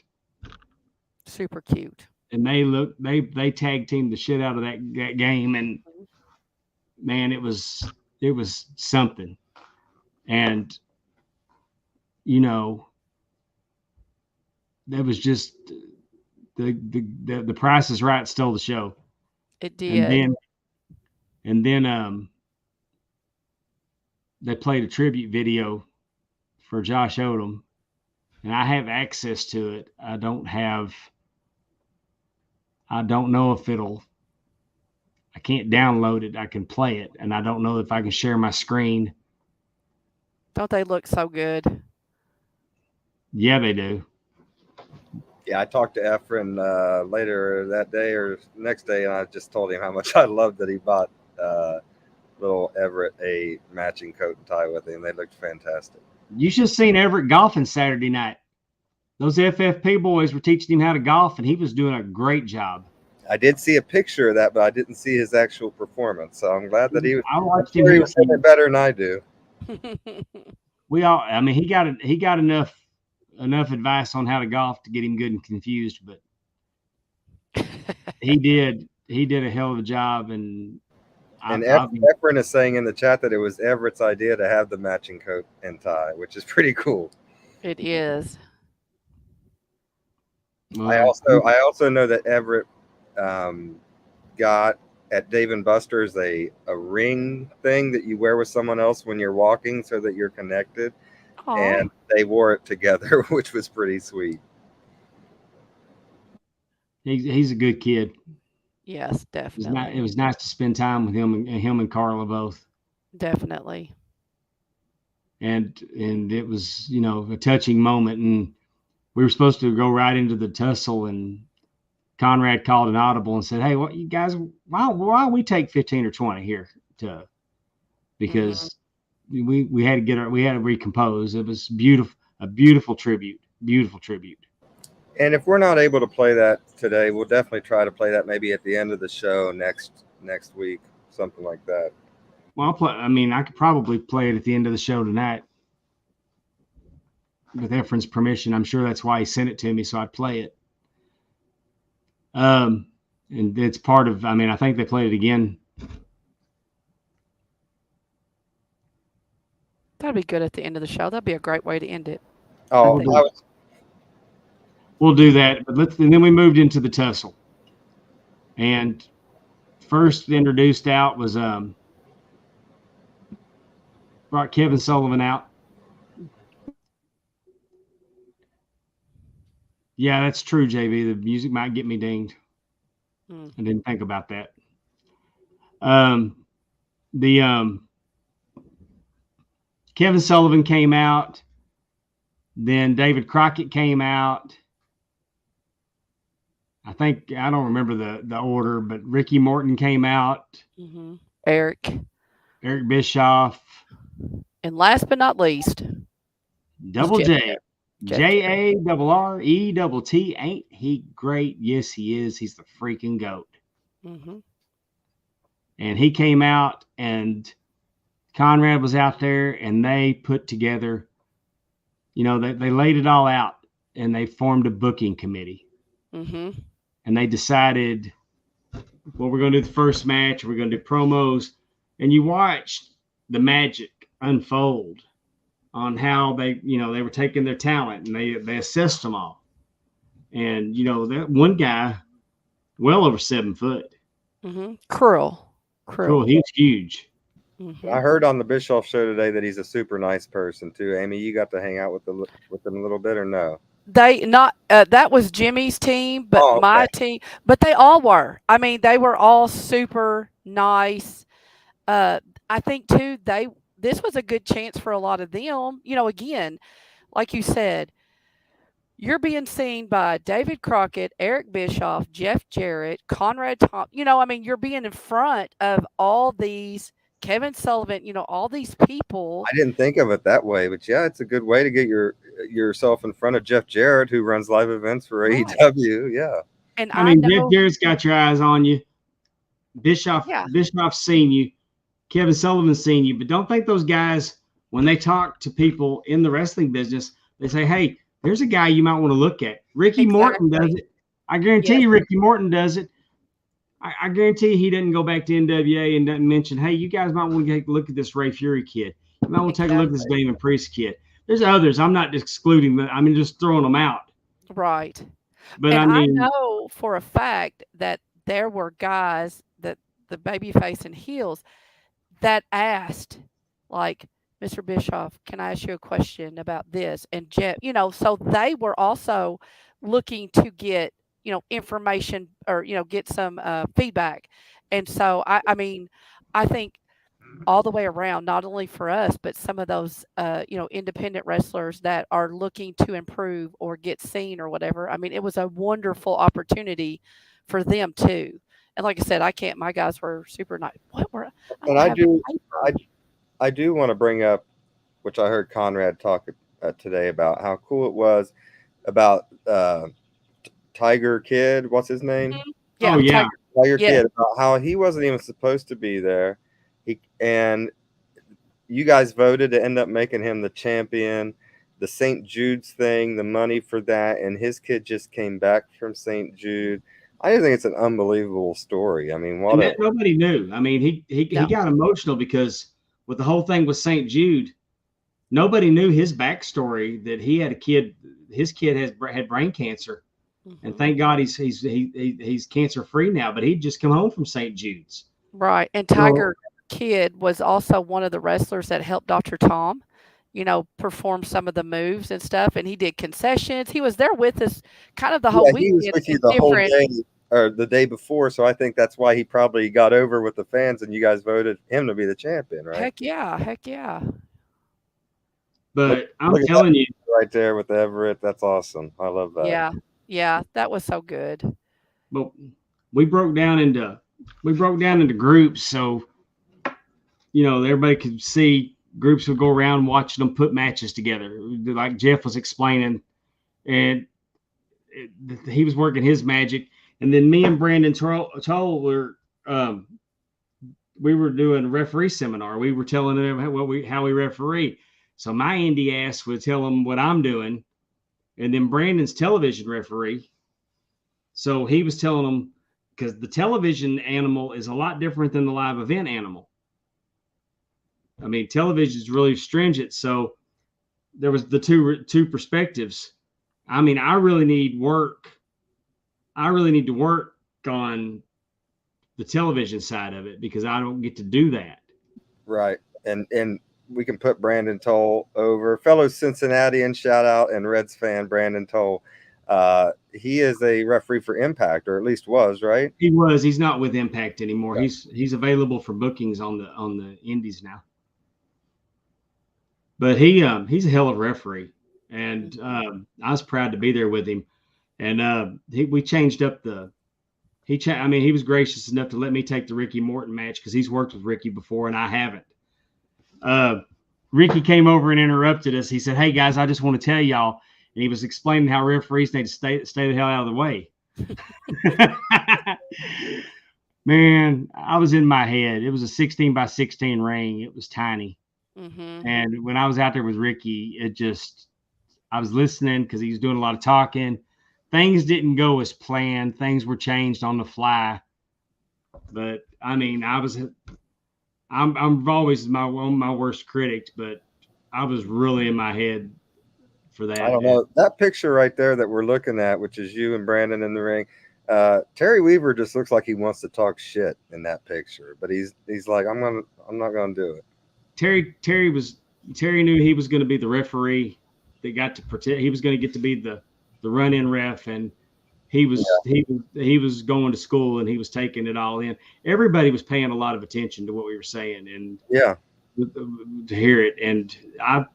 Super cute. And they tag teamed the shit out of that game, and man, it was something. And that was just the Price is Right stole the show. It did. And then they played a tribute video for Josh Odom, and I have access to it. I don't know if I can't download it. I can play it, and I don't know if I can share my screen. Don't they look so good? Yeah, they do. Yeah, I talked to Efren later that day or next day, and I just told him how much I loved that he bought little Everett a matching coat and tie with him. They looked fantastic. You should have seen Everett golfing Saturday night. Those FFP boys were teaching him how to golf, and he was doing a great job. I did see a picture of that, but I didn't see his actual performance. So I'm glad that he was. I watched I'm him. sure he was hitting it better than I do. We all. I mean, he got enough advice on how to golf to get him good and confused, but he did a hell of a job. And Efren is saying in the chat that it was Everett's idea to have the matching coat and tie, which is pretty cool. It is. I also know that Everett got at Dave and Buster's a ring thing that you wear with someone else when you're walking so that you're connected. Aww. And they wore it together, which was pretty sweet. He's a good kid. Yes, definitely. It was nice to spend time with him and Carla both. Definitely. And it was, a touching moment. And we were supposed to go right into the tussle, and Conrad called an audible and said, "Hey, what you guys? Why don't we take 15 or 20 here because we had to recompose." It was a beautiful tribute. And if we're not able to play that today, we'll definitely try to play that maybe at the end of the show next week, something like that. Well, I could probably play it at the end of the show tonight with Efren's permission. I'm sure that's why he sent it to me, so I'd play it. And it's part of. I think they played it again. That'd be good at the end of the show. That'd be a great way to end it. Oh, we'll do that. But and then we moved into the tussle. And first introduced out was brought Kevin Sullivan out. Yeah, that's true, JB. The music might get me dinged. I didn't think about that. Kevin Sullivan came out. Then David Crockett came out. I don't remember the order, but Ricky Morton came out. Mm-hmm. Eric Bischoff. And last but not least, Double J. JARRETT. Ain't he great? Yes, he is. He's the freaking GOAT. Mm-hmm. And he came out, and Conrad was out there, and they put together, they laid it all out, and they formed a booking committee. Mm-hmm. And they decided, well, we're going to do the first match, we're going to do promos, and you watched the magic unfold on how they were taking their talent and they assessed them all. And, that one guy, well over 7 foot. Mm-hmm. Cruel. He was huge. Mm-hmm. I heard on the Bischoff show today that he's a super nice person too. Amy, you got to hang out with them a little bit, or no? That was Jimmy's team, but my team, but they all were. They were all super nice. I think too, this was a good chance for a lot of them. Again, like you said, you're being seen by David Crockett, Eric Bischoff, Jeff Jarrett, Conrad Tom. You're being in front of all these, Kevin Sullivan, all these people. I didn't think of it that way, but yeah, it's a good way to get yourself in front of Jeff Jarrett, who runs live events for AEW. Yeah. And Jeff Jarrett's got your eyes on you. Bischoff's seen you. Kevin Sullivan's seen you. But don't think those guys, when they talk to people in the wrestling business, they say, hey, there's a guy you might want to look at. Ricky Morton does it. I guarantee you Ricky Morton does it. I guarantee he didn't go back to NWA and doesn't mention, hey, you guys might want to take a look at this Ray Fury kid. You might want to take a look at this Damon Priest kid. There's others. I'm not excluding them. Just throwing them out. Right. But I know for a fact that there were guys that the babyface and heels that asked, like, Mr. Bischoff, can I ask you a question about this? And Jeff, so they were also looking to get, information or, get some feedback. And so, I think all the way around, not only for us, but some of those, independent wrestlers that are looking to improve or get seen or whatever. I mean, it was a wonderful opportunity for them too. And like I said, my guys were super nice. I And don't have any paper. I do want to bring up, which I heard Conrad talk today about how cool it was about Tiger Kid. What's his name? Yeah, Oh, yeah. Tiger Yeah. Kid. About how he wasn't even supposed to be there. And you guys voted to end up making him the champion. The St. Jude's thing, the money for that, and his kid just came back from St. Jude. I just think it's an unbelievable story. I mean, And that nobody knew. I mean, he No. got emotional because with the whole thing with St. Jude, nobody knew his backstory, that he had a kid. His kid had brain cancer, and thank God he's cancer free now. But he'd just come home from St. Jude's. Right. And Tiger Kid was also one of the wrestlers that helped Dr. Tom, perform some of the moves and stuff. And he did concessions. He was there with us kind of the whole he was weekend. with you the whole day or the day before. So I think that's why he probably got over with the fans, and you guys voted him to be the champion, right? Heck yeah. But I'm telling you, right there with Everett, that's awesome. I love that. Yeah, that was so good. But we broke down into groups, so everybody could see. Groups would go around watching them put matches together, like Jeff was explaining, and he was working his magic. And then me and Brandon Toll were we were doing a referee seminar. We were telling them how we referee. So my indie ass would tell them what I'm doing, and then Brandon's television referee. So he was telling them, because the television animal is a lot different than the live event animal. I mean, television is really stringent. So there was the two perspectives. I mean, I really need to work on the television side of it, because I don't get to do that. Right. And we can put Brandon Toll over, fellow Cincinnatian, shout out, and Reds fan Brandon Toll. He is a referee for Impact, or at least was, right? He was. He's not with Impact anymore. Yeah. He's available for bookings on the Indies now. But he's a hell of a referee, and I was proud to be there with him. And we changed up he was gracious enough to let me take the Ricky Morton match, because he's worked with Ricky before and I haven't. Ricky came over and interrupted us. He said, "Hey guys, I just want to tell y'all," and he was explaining how referees need to stay the hell out of the way. Man, I was in my head. It was a 16 by 16 ring. It was tiny. Mm-hmm. And when I was out there with Ricky, I was listening because he was doing a lot of talking. Things didn't go as planned. Things were changed on the fly. But I mean, I'm always my worst critic, but I was really in my head for that. I don't know. That picture right there that we're looking at, which is you and Brandon in the ring, Terry Weaver just looks like he wants to talk shit in that picture, but he's like, I'm not gonna do it. Terry knew he was going to be the referee that got to protect. He was going to get to be the run-in ref, and he was going to school and he was taking it all in. Everybody was paying a lot of attention to what we were saying, and to hear it. And I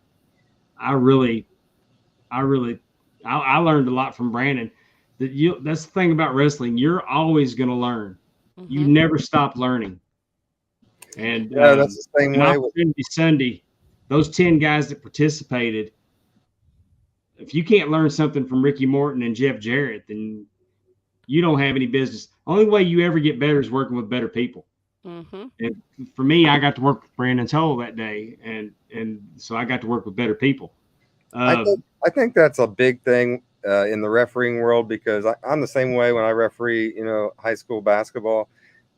learned a lot from Brandon. That's the thing about wrestling. You're always going to learn. Mm-hmm. You never stop learning. And that's the same way with Sunday, those 10 guys that participated, if you can't learn something from Ricky Morton and Jeff Jarrett, then you don't have any business. Only way you ever get better is working with better people. Mm-hmm. And for me, I got to work with Brandon Toll that day, and so I got to work with better people. I think that's a big thing in the refereeing world, because I'm the same way when I referee, high school basketball.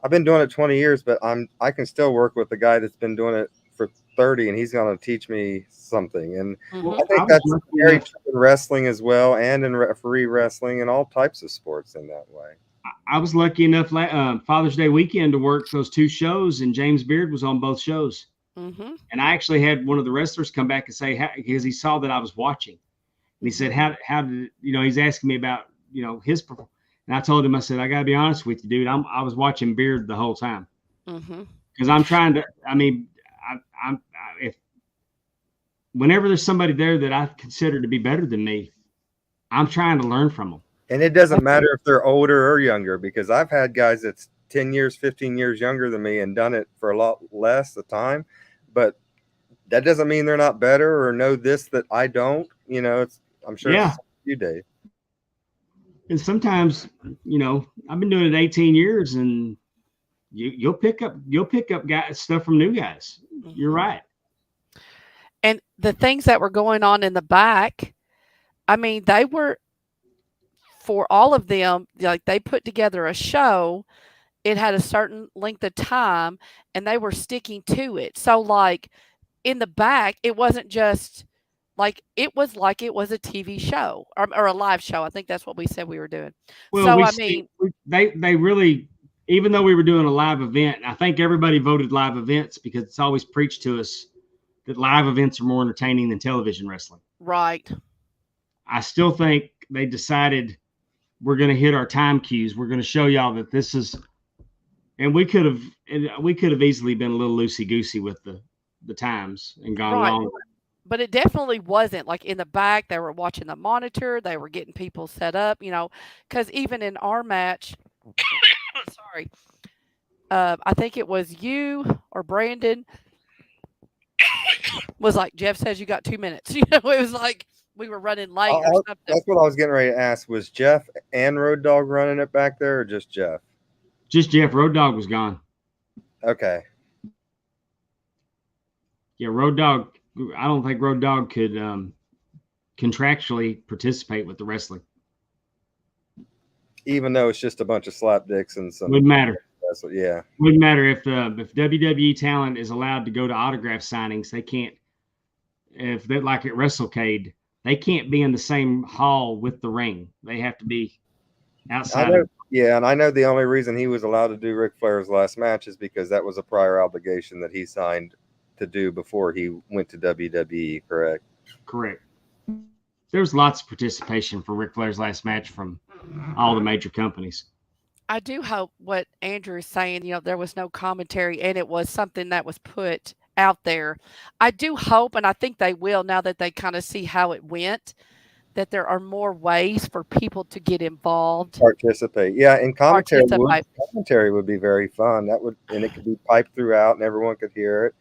I've been doing it 20 years, but I can still work with the guy that's been doing it for 30, and he's going to teach me something. And I think that's very true in wrestling as well, and in referee wrestling and all types of sports in that way. I was lucky enough Father's Day weekend to work those two shows, and James Beard was on both shows. Mm-hmm. And I actually had one of the wrestlers come back and say, because he saw that I was watching, and he said, how did, he's asking me about, his performance. And I told him, I said, I got to be honest with you, dude. I was watching Beard the whole time, because because I'm trying to. I mean, if whenever there's somebody there that I consider to be better than me, I'm trying to learn from them. And it doesn't matter if they're older or younger, because I've had guys that's 10 years, 15 years younger than me and done it for a lot less the time. But that doesn't mean they're not better or know this that I don't. You know, I'm sure it's you, Dave. And sometimes, I've been doing it 18 years, and you'll pick up guys stuff from new guys. Mm-hmm. You're right. And the things that were going on in the back, I mean, they were, for all of them, like they put together a show. It had a certain length of time, and they were sticking to it. So, like in the back, it wasn't just like it was a TV show or a live show. I think that's what we said we were doing. Well, so they really, even though we were doing a live event, I think everybody voted live events because it's always preached to us that live events are more entertaining than television wrestling. Right. I still think they decided we're going to hit our time cues. We're going to show y'all that this is, and we could have easily been a little loosey-goosey with the times and gone longer. But it definitely wasn't. Like in the back, they were watching the monitor. They were getting people set up, because even in our match, sorry, I think it was you or Brandon was like, Jeff says you got 2 minutes. It was like we were running late or something. That's what I was getting ready to ask. Was Jeff and Road Dogg running it back there, or just Jeff? Just Jeff. Road Dogg was gone. Okay. Yeah, Road Dogg. I don't think Road Dogg could contractually participate with the wrestling. Even though it's just a bunch of slapdicks and some. Wouldn't matter. Yeah. Wouldn't matter if WWE talent is allowed to go to autograph signings. They can't. If they're like at WrestleCade, they can't be in the same hall with the ring. They have to be outside. And I know the only reason he was allowed to do Ric Flair's last match is because that was a prior obligation that he signed to do before he went to WWE, correct? Correct. There was lots of participation for Ric Flair's last match from all the major companies. I do hope what Andrew is saying, there was no commentary and it was something that was put out there. I do hope, and I think they will now that they kind of see how it went, that there are more ways for people to get involved. Participate. Yeah, and commentary would be very fun. And it could be piped throughout and everyone could hear it.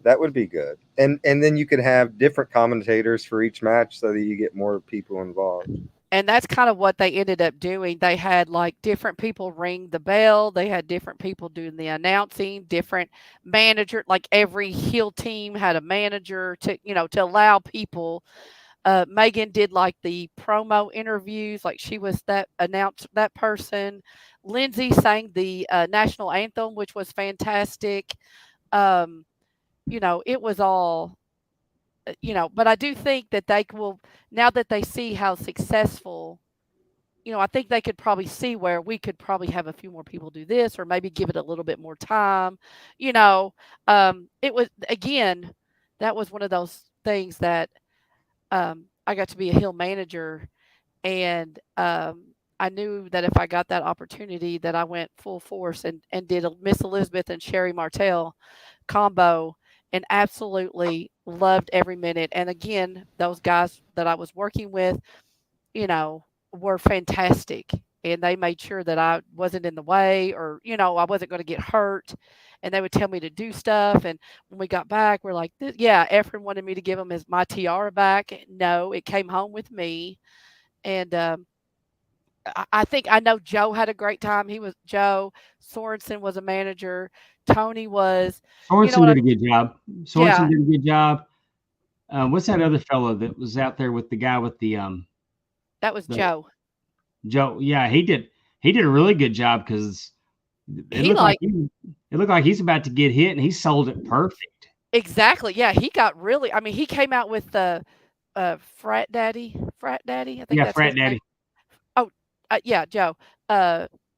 That would be good. And then you could have different commentators for each match so that you get more people involved. And that's kind of what they ended up doing. They had like different people ring the bell. They had different people doing the announcing, different manager. Like every heel team had a manager to allow people. Megan did like the promo interviews. Like she was that person. Lindsay sang the national anthem, which was fantastic. It was all, but I do think that they will, now that they see how successful, I think they could probably see where we could probably have a few more people do this or maybe give it a little bit more time. It was, again, that was one of those things that I got to be a heel manager, and I knew that if I got that opportunity that I went full force and did a Miss Elizabeth and Sherry Martel combo and absolutely loved every minute. And again, those guys that I was working with, were fantastic. And they made sure that I wasn't in the way or, I wasn't going to get hurt. And they would tell me to do stuff. And when we got back, we're like, yeah, Efren wanted me to give him my tiara back. No, it came home with me. And I know Joe had a great time. Joe Sorensen was a manager. Tony was. Sorensen did a good job. Sorensen did a good job. What's that other fellow that was out there with the guy with the That was Joe. Joe, yeah, he did a really good job because it looked like he's about to get hit and he sold it perfect. Exactly. Yeah, he got really. I mean, he came out with the Frat Daddy. I think. Yeah, that's Frat Daddy. Oh, yeah, Joe.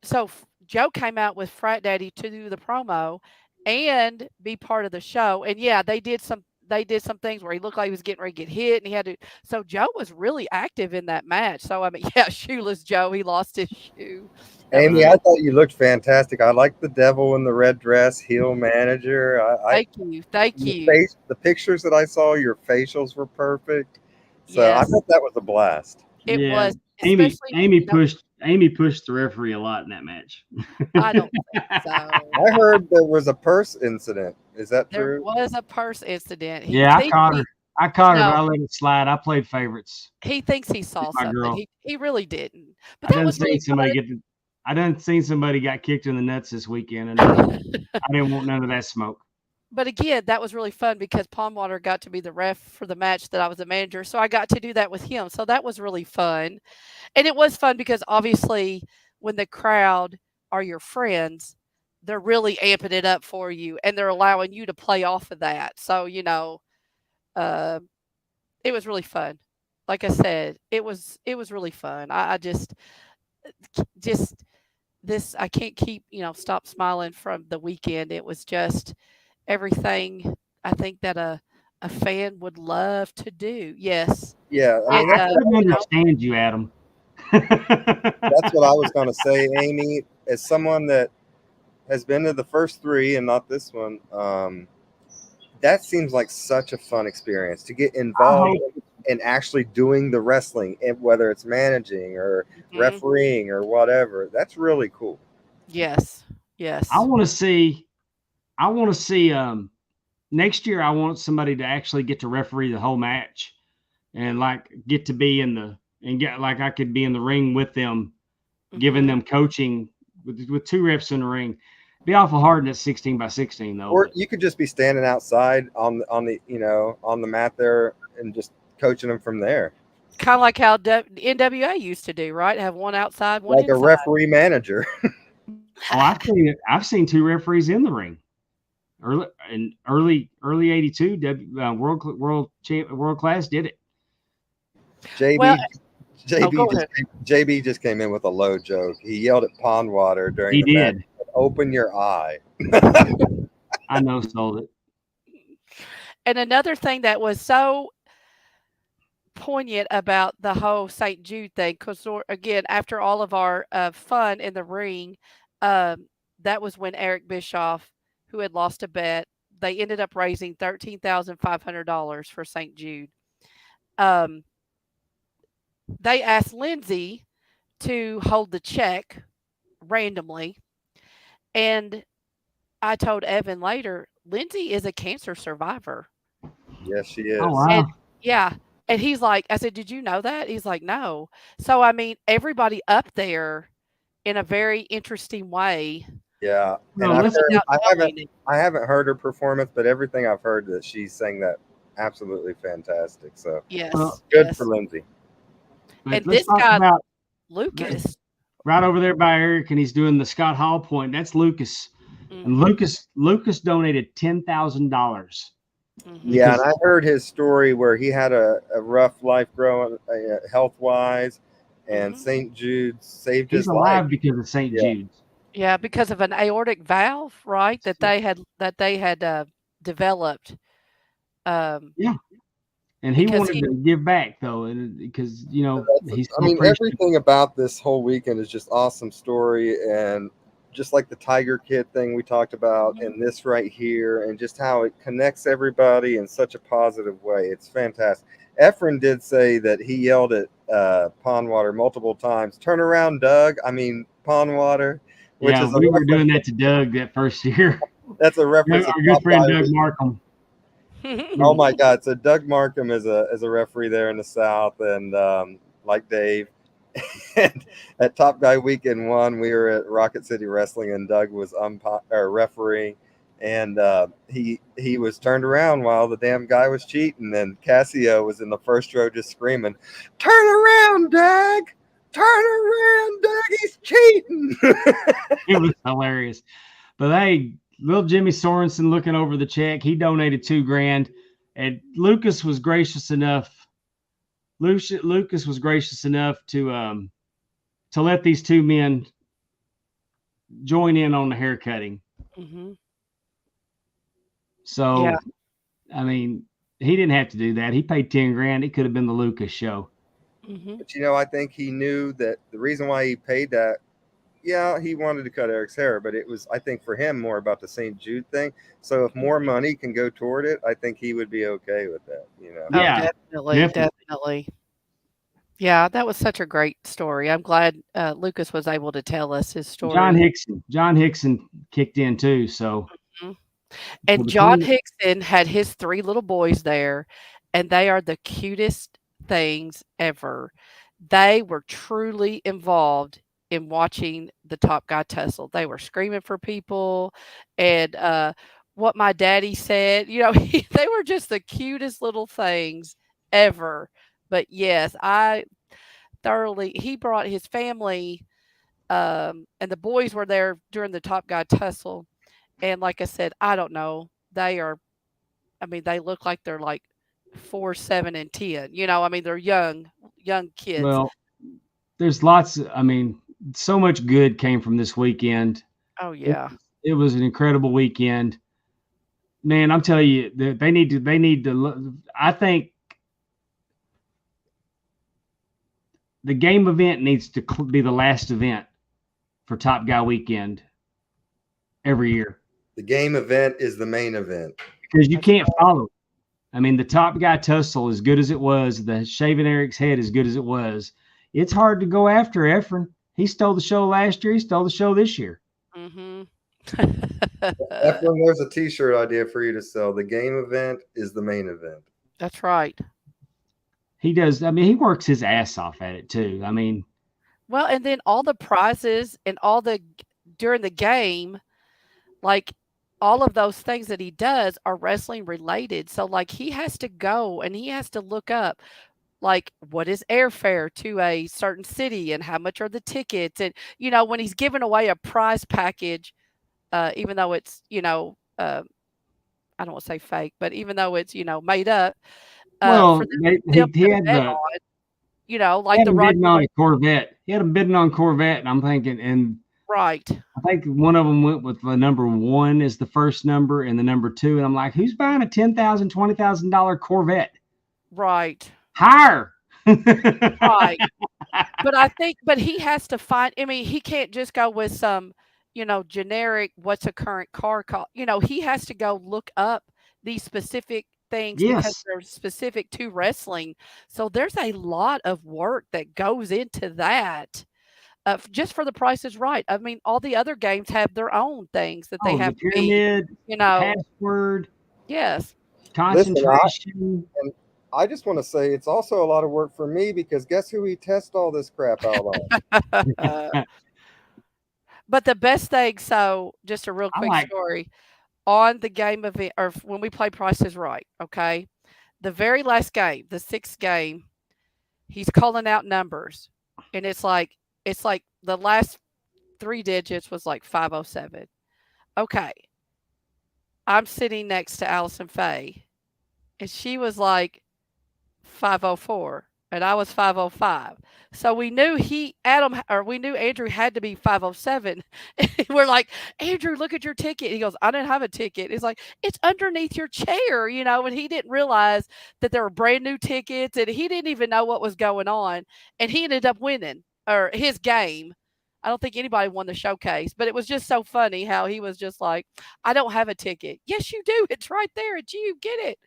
So Joe came out with Frat Daddy to do the promo and be part of the show. And yeah, they did some they did some things where he looked like he was getting ready to get hit, and he had to. So Joe was really active in that match. So I mean, yeah, shoeless Joe, he lost his shoe. That was Amy, I really, thought you looked fantastic. I like the devil in the red dress, heel manager. thank you, thank Your you. face, the pictures that I saw, your facials were perfect. So I Yes, thought that was a blast. it Yeah, was, especially. Amy pushed the referee a lot in that match. I don't think so. I heard there was a purse incident. Is that There true? was a purse incident. He Yeah, thinks I caught her, but no, I let it slide. I played favorites. he thinks he She's saw my something. girl. He really didn't. But I that done was seen really somebody fun. I done seen somebody got kicked in the nuts this weekend, and I didn't want none of that smoke. But again, that was really fun because Pondwater got to be the ref for the match that I was the manager. So I got to do that with him. So that was really fun. And it was fun because obviously when the crowd are your friends, they're really amping it up for you and they're allowing you to play off of that. So, uh, it was really fun. Like I said, it was really fun. I just this I can't keep, stop smiling from the weekend. It was just everything I think that a fan would love to do. Yes. Yeah, I I, mean It I couldn't you know, understand you, Adam. that's what I was going to say, Amy. As someone that has been to the first three and not this one, that seems like such a fun experience to get involved in actually doing the wrestling, and whether it's managing or mhm. refereeing or whatever. That's really cool. Yes. I Yes. want to see. I want to see. Next year, I want somebody to actually get to referee the whole match, and like get to be in the and get like I could be in the ring with them, giving Mhm. them coaching with two refs in the ring. Be awful hard in that 16x16 though. Or But you could just be standing outside on the mat there and just coaching them from there, Kinda like how NWA used to do, right? Have one outside, one like a inside. referee manager. I've seen two referees in the ring. Early '82, world class did it. Well, JB go ahead. JB just came in with a low joke. He yelled at Pondwater during He the match, did. "Open your eye." I know, sold it. And another thing that was so poignant about the whole St. Jude thing, because again, after all of our fun in the ring, that was when Eric Bischoff, who had lost a bet, they ended up raising $13,500 for St. Jude. Um, they asked Lindsay to hold the check randomly, and I told Evan later, Lindsay is a cancer survivor. Yes, she Oh is. And wow. yeah, and he's like, I said, "Did you know that?" He's like, "No." So I mean, everybody up there in a very interesting way Yeah, and Well, I've let's coming heard out knowing it. I haven't heard her performance, but everything I've heard that she sang that absolutely fantastic. So well, Yes, good for yes. Lindsay. but And let's this talk guy, about Lucas, right over there by Eric, and he's doing the Scott Hall point. That's Lucas, and mhm, Lucas donated $10,000 mhm. Yeah, and because I heard his story where he had a rough life growing health wise, and Mhm. St. Jude saved he's his life. alive because of St. Yeah, Jude's. Yeah, because of an aortic valve, right? That they had developed. Um, Yeah, and he because wanted he, to give back though, and because he's I so mean, appreciative. everything about this whole weekend is just awesome story, and just like the Tiger Kid thing we talked about, Mhm. and this right here, and just how it connects everybody in such a positive way. It's fantastic. Efren did say that he yelled at Pondwater multiple times, "Turn around, Doug." I mean, Pondwater, which Yeah, is a we were doing reference. that to Doug that first year. That's a reference to Our good Top friend Guy Doug Weekend. Markham. Oh my God! So Doug Markham is a referee there in the South, and like Dave, and at Top Guy Weekend 1, we were at Rocket City Wrestling, and Doug was refereeing, and he was turned around while the damn guy was cheating, and Cassio was in the first row just screaming, "Turn around, Doug! Turn around, Doug! He's cheating!" It was hilarious. But hey, little Jimmy Sorensen looking over the check, he donated $2,000, and Lucas was gracious enough. Lucas was gracious enough to let these two men join in on the haircutting. Mhm. Yeah. So, I mean, he didn't have to do that. He paid 10 grand. It could have been the Lucas show. Mm-hmm. But I think he knew that the reason why he paid that, yeah, he wanted to cut Eric's hair, but it was, I think, for him more about the St. Jude thing. So if more money can go toward it, I think he would be okay with that. Oh, Yeah, definitely. Yeah, that was such a great story. I'm glad Lucas was able to tell us his story. John Hickson kicked in too. So, and John Hickson had his 3 little boys there, and they are the cutest things ever. They were truly involved in watching the Top Guy tussle. They were screaming for people, and what my daddy said, they were just the cutest little things ever. But yes, he brought his family, and the boys were there during the Top Guy tussle. And like I said, I don't know. They look like they're like 4, 7, and 10. They're young kids. Well, there's lots. So much good came from this weekend. Oh yeah, it was an incredible weekend. Man, I'm telling you, they need to. I think the game event needs to be the last event for Top Guy Weekend every year. The game event is the main event. Because you can't follow. The Top Guy tussle, as good as it was, the shaving Eric's head, as good as it was, it's hard to go after Efren. He stole the show last year. He stole the show this year. Mm-hmm. Efren, there's a T-shirt idea for you to sell. The game event is the main event. That's right. He does. He works his ass off at it too. Well, and then all the prizes and during the game, like all of those things that he does are wrestling related. So like he has to go and he has to look up like what is airfare to a certain city and how much are the tickets. And, when he's giving away a prize package, even though it's, I don't want to say fake, but even though it's, made up. He had the, like the bidding on a Corvette. He had him bidding on Corvette, and I'm thinking, and right. I think one of them went with the number 1 as the first number and the number 2. And I'm like, who's buying a $10,000, $20,000 Corvette? Right. Hire. Right. But he has to find, he can't just go with some, generic, what's a current car called? He has to go look up these specific things because they're specific to wrestling. So there's a lot of work that goes into that. Just for the Price is Right. All the other games have their own things that they have the pyramid, to be, password. Yes. Concentration. And I just want to say it's also a lot of work for me because guess who we test all this crap out on? But the best thing, so just a real quick story, on the game event, or when we play Price is Right, okay? The very last game, the 6th game, he's calling out numbers. And it's like the last 3 digits was like 507. Okay. I'm sitting next to Allison Faye, and she was like 504, and I was 505. So we knew Andrew had to be 507. We're like, Andrew, look at your ticket. He goes, I didn't have a ticket. It's like, it's underneath your chair, and he didn't realize that there were brand new tickets, and he didn't even know what was going on. And he ended up winning, or his game. I don't think anybody won the showcase, but it was just so funny how he was just like, I don't have a ticket. Yes, you do. It's right there. It's you. Get it.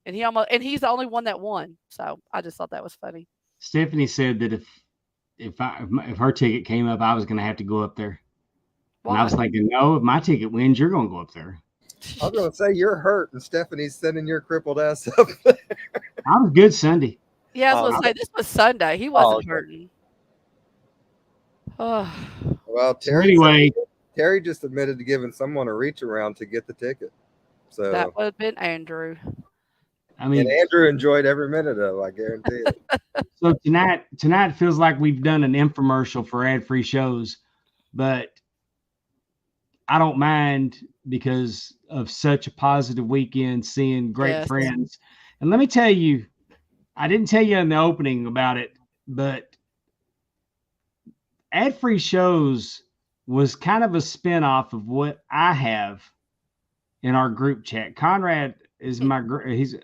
And he's the only one that won. So I just thought that was funny. Stephanie said that if her ticket came up, I was going to have to go up there. Why? And I was thinking, no, if my ticket wins, you're going to go up there. I was going to say you're hurt, and Stephanie's sending your crippled ass up there. I was good Sunday. Yeah, I was going to say this was Sunday. He wasn't hurting. Well, Terry just admitted to giving someone a reach around to get the ticket. So that would have been Andrew. And Andrew enjoyed every minute of it, I guarantee it. So tonight feels like we've done an infomercial for ad-free shows, but I don't mind because of such a positive weekend, seeing great friends. And let me tell you, I didn't tell you in the opening about it, but ad-free shows was kind of a spinoff of what I have in our group chat. Conrad is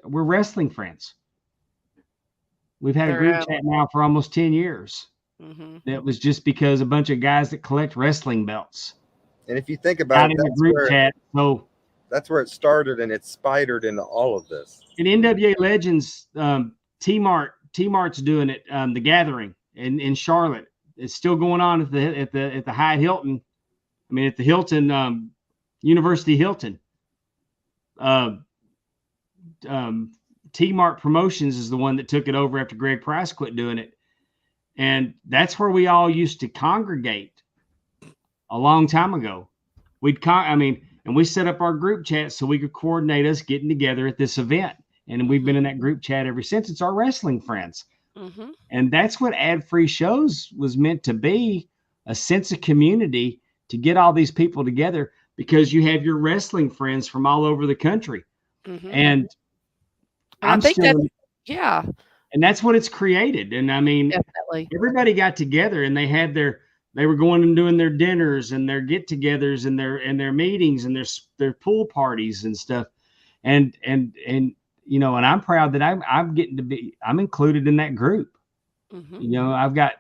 we're wrestling friends. We've had a They're, group chat now for almost 10 years. mhm. That was just because a bunch of guys that collect wrestling belts And if you think got about it, in the group chat. So that's where it started, and it's spidered into all of this. in NWA Legends, T-Mart's doing it. The Gathering in Charlotte. It's still going on at the Hyatt Hilton. I mean, at the Hilton, University Hilton. T-Mart Promotions is the one that took it over after Greg Price quit doing it. And that's where we all used to congregate a long time ago. And we set up our group chat so we could coordinate us getting together at this event. And we've been in that group chat ever since. It's our wrestling friends. Mm-hmm. And that's what Ad-Free Shows was meant to be, a sense of community to get all these people together, because you have your wrestling friends from all over the country. Mm-hmm. And I think yeah. And that's what it's created. And I mean, definitely everybody got together and they were going and doing their dinners and their get-togethers and their meetings and their pool parties and stuff. And you know, and I'm proud that I'm included in that group. Mm-hmm. You know, I've got,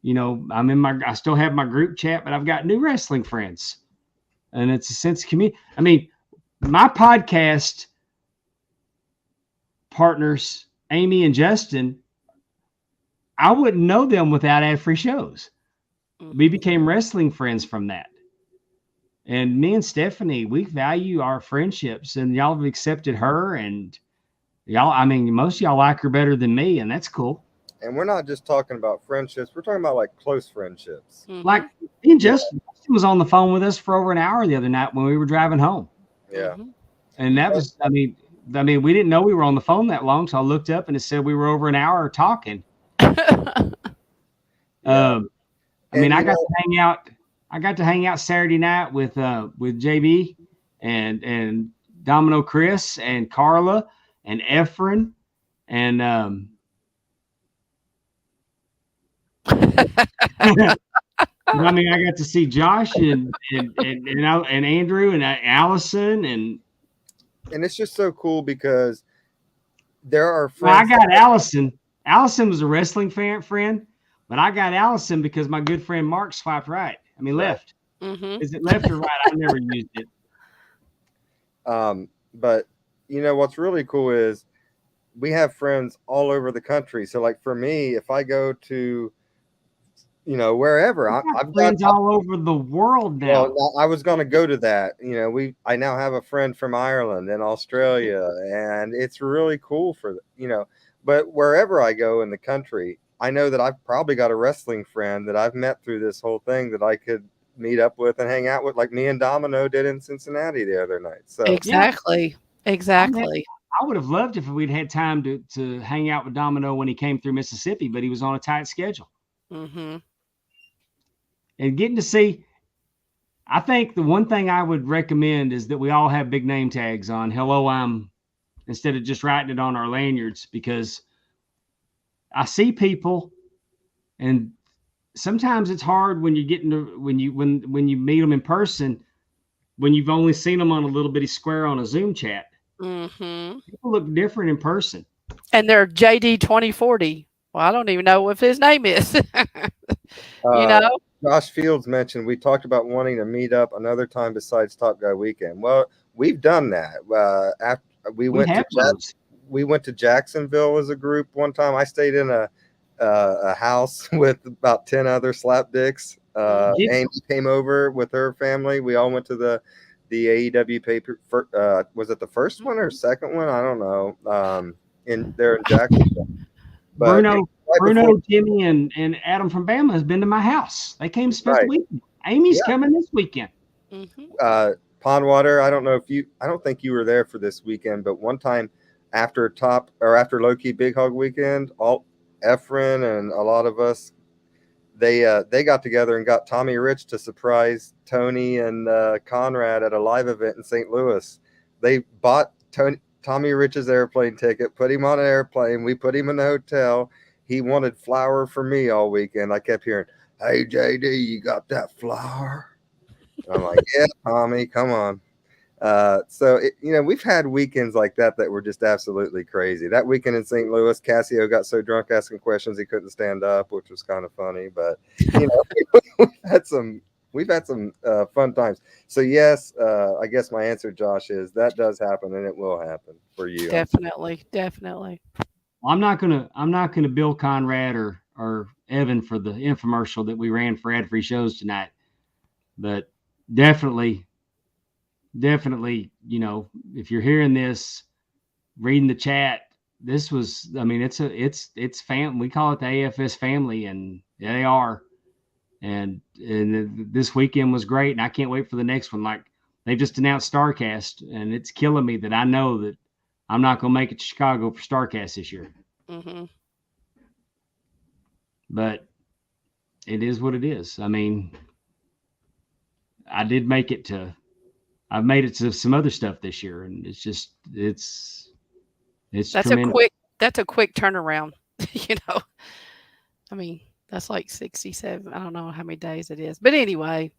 you know, I still have my group chat, but I've got new wrestling friends, and it's a sense of community. I mean, my podcast partners, Amy and Justin, I wouldn't know them without Ad-Free Shows. Mm-hmm. We became wrestling friends from that. And me and Stephanie, we value our friendships, and y'all have accepted her, and y'all, I mean, most of y'all like her better than me, and that's cool. And we're not just talking about friendships. We're talking about like close friendships. Mm-hmm. Like me and Justin was on the phone with us for over an hour the other night when we were driving home. Yeah. Mm-hmm. And that was, I mean, we didn't know we were on the phone that long. So I looked up and it said we were over an hour talking. I mean, I got to hang out Saturday night with JB and Domino Chris and Carla and Efren and I mean, I got to see Josh and Andrew and Allison and it's just so cool because there are friends. Well, I got Allison. Allison was a wrestling friend, but I got Allison because my good friend Mark swiped right. I mean, left. Mm-hmm. Is it left or right? I never used it. But you know what's really cool is we have friends all over the country. So, like for me, if I go to, you know, wherever, I've friends all over the world now. Well, I was going to go to that. You know, I now have a friend from Ireland and Australia, and it's really cool for, you know, but wherever I go in the country, I know that I've probably got a wrestling friend that I've met through this whole thing that I could meet up with and hang out with, like me and Domino did in Cincinnati the other night. So exactly. I would have loved if we'd had time to hang out with Domino when he came through Mississippi, but he was on a tight schedule. Mm-hmm. And getting to see, I think the one thing I would recommend is that we all have big name tags on. Hello, instead of just writing it on our lanyards, because I see people, and sometimes it's hard when you get into when you meet them in person, when you've only seen them on a little bitty square on a Zoom chat. Mm-hmm. People look different in person. And they're JD 2040. Well, I don't even know what his name is. You know, Josh Fields mentioned we talked about wanting to meet up another time besides Top Guy Weekend. Well, we've done that. After we went to Jacksonville as a group one time. I stayed in a house with about 10 other slapdicks. Amy came over with her family. We all went to the AEW paper. Was it the first one or second one? I don't know. In Jacksonville. But Bruno, Jimmy, and Adam from Bama has been to my house. They came spent the weekend. Amy's coming this weekend. Mm-hmm. Pondwater, I don't think you were there for this weekend, but one time after Low-Key Big Hog Weekend, all Efren and a lot of us, they got together and got Tommy Rich to surprise Tony and Conrad at a live event in St. Louis. They bought Tommy Rich's airplane ticket, put him on an airplane. We put him in the hotel. He wanted flour for me all weekend. I kept hearing, "Hey, JD, you got that flour?" And I'm like, "Yeah, Tommy, come on." So we've had weekends like that were just absolutely crazy. That weekend in St. Louis, Cassio got so drunk asking questions he couldn't stand up, which was kind of funny. But we've had some fun times. So yes, I guess my answer, Josh, is that does happen, and it will happen for you. Definitely. Well, I'm not gonna bill Conrad or Evan for the infomercial that we ran for Adfreeshows tonight, but definitely, if you're hearing this, reading the chat, this was, I mean, it's fam. We call it the AFS family, and they are. And this weekend was great, and I can't wait for the next one. Like, they just announced Starcast, and it's killing me that I know that I'm not going to make it to Chicago for Starcast this year. Mm-hmm. But it is what it is. I mean, I've made it to some other stuff this year, and it's tremendous. That's a quick turnaround. I mean, that's like 67. I don't know how many days it is, but anyway,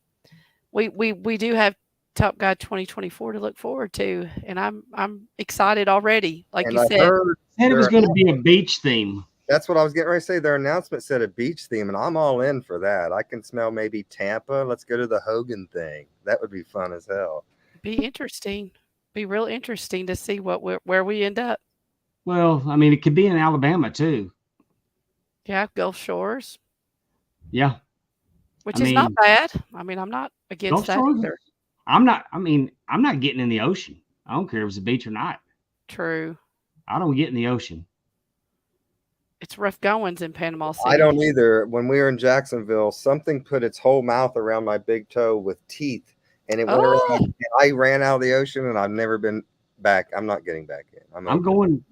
we do have Top Guy 2024 to look forward to, and I'm excited already. Like you said, it was going to be a beach theme. That's what I was getting ready to say. Their announcement said a beach theme, and I'm all in for that. I can smell maybe Tampa. Let's go to the Hogan thing. That would be fun as hell. Be interesting. Be real interesting to see where we end up. Well, I mean, it could be in Alabama too. Yeah, Gulf Shores. Yeah. Which is not bad. I mean, I'm not against that either. I'm not getting in the ocean. I don't care if it's a beach or not. True. I don't get in the ocean. It's rough goings in Panama City. I don't either. When we were in Jacksonville, something put its whole mouth around my big toe with teeth, and it went around. And I ran out of the ocean, and I've never been back. I'm not getting back in. I'm going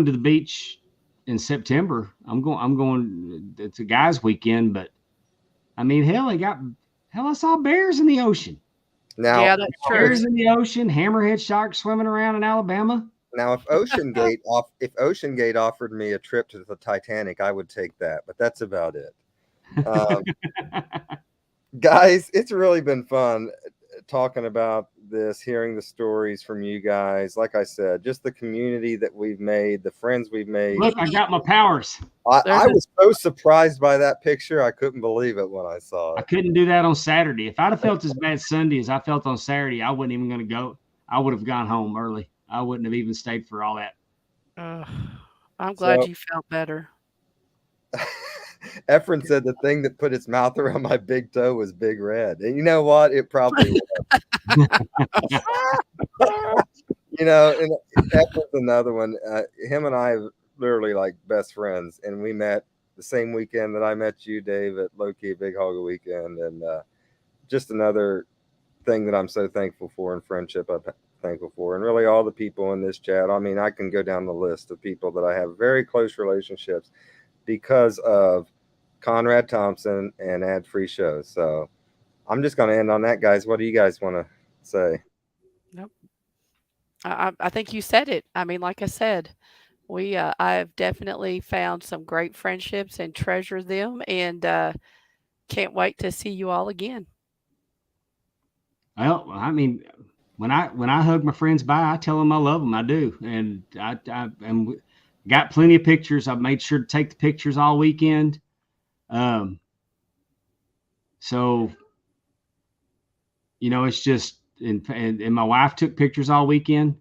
to the beach in September. I'm going. It's a guys' weekend, but I mean, hell, I saw bears in the ocean. Now, yeah, that's true. Bears in the ocean, hammerhead sharks swimming around in Alabama. Now, if Ocean Gate offered me a trip to the Titanic, I would take that. But that's about it. Guys, it's really been fun talking about this, hearing the stories from you guys. Like I said, just the community that we've made, the friends we've made. Look, I got my powers. I was so surprised by that picture. I couldn't believe it when I saw it. I couldn't do that on Saturday. If I'd have felt as bad Sunday as I felt on Saturday, I wasn't even going to go. I would have gone home early. I wouldn't have even stayed for all that. I'm glad you felt better. Efren said the thing that put its mouth around my big toe was Big Red. And you know what? It probably was. And Efren's another one. Him and I are literally like best friends. And we met the same weekend that I met you, Dave, at Low Key Big Hog Weekend. And just another thing that I'm so thankful for in friendship. I'm thankful for. And really all the people in this chat. I mean, I can go down the list of people that I have very close relationships because of Conrad Thompson and Adfreeshows. So I'm just going to end on that, guys. What do you guys want to say? Nope. I think you said it. I mean, like I said, I've definitely found some great friendships and treasure them, and can't wait to see you all again. Well, I mean, when I hug my friends bye, I tell them I love them. I do, and I got plenty of pictures. I've made sure to take the pictures all weekend. So, it's just, and my wife took pictures all weekend.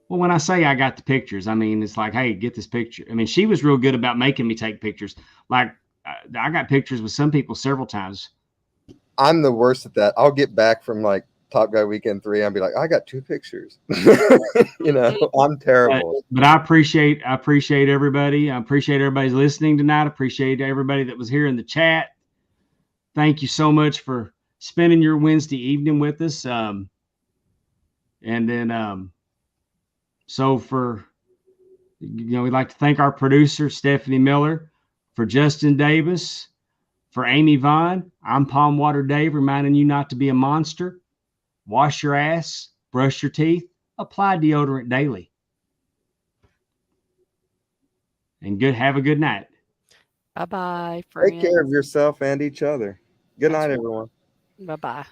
Well, when I say I got the pictures, I mean, it's like, hey, get this picture. I mean, she was real good about making me take pictures. Like, I got pictures with some people several times. I'm the worst at that. I'll get back from like Top Guy Weekend 3. I'll be like, I got 2 pictures. I'm terrible. But I appreciate everybody. I appreciate everybody's listening tonight. I appreciate everybody that was here in the chat. Thank you so much for spending your Wednesday evening with us. And then, so we'd like to thank our producer, Stephanie Miller, for Justin Davis, for Amy Vaughn. I'm Palm Water Dave, reminding you not to be a monster. Wash your ass, brush your teeth, apply deodorant daily. And have a good night. Bye-bye, friends. Take care of yourself and each other. Good night, everyone. Bye-bye.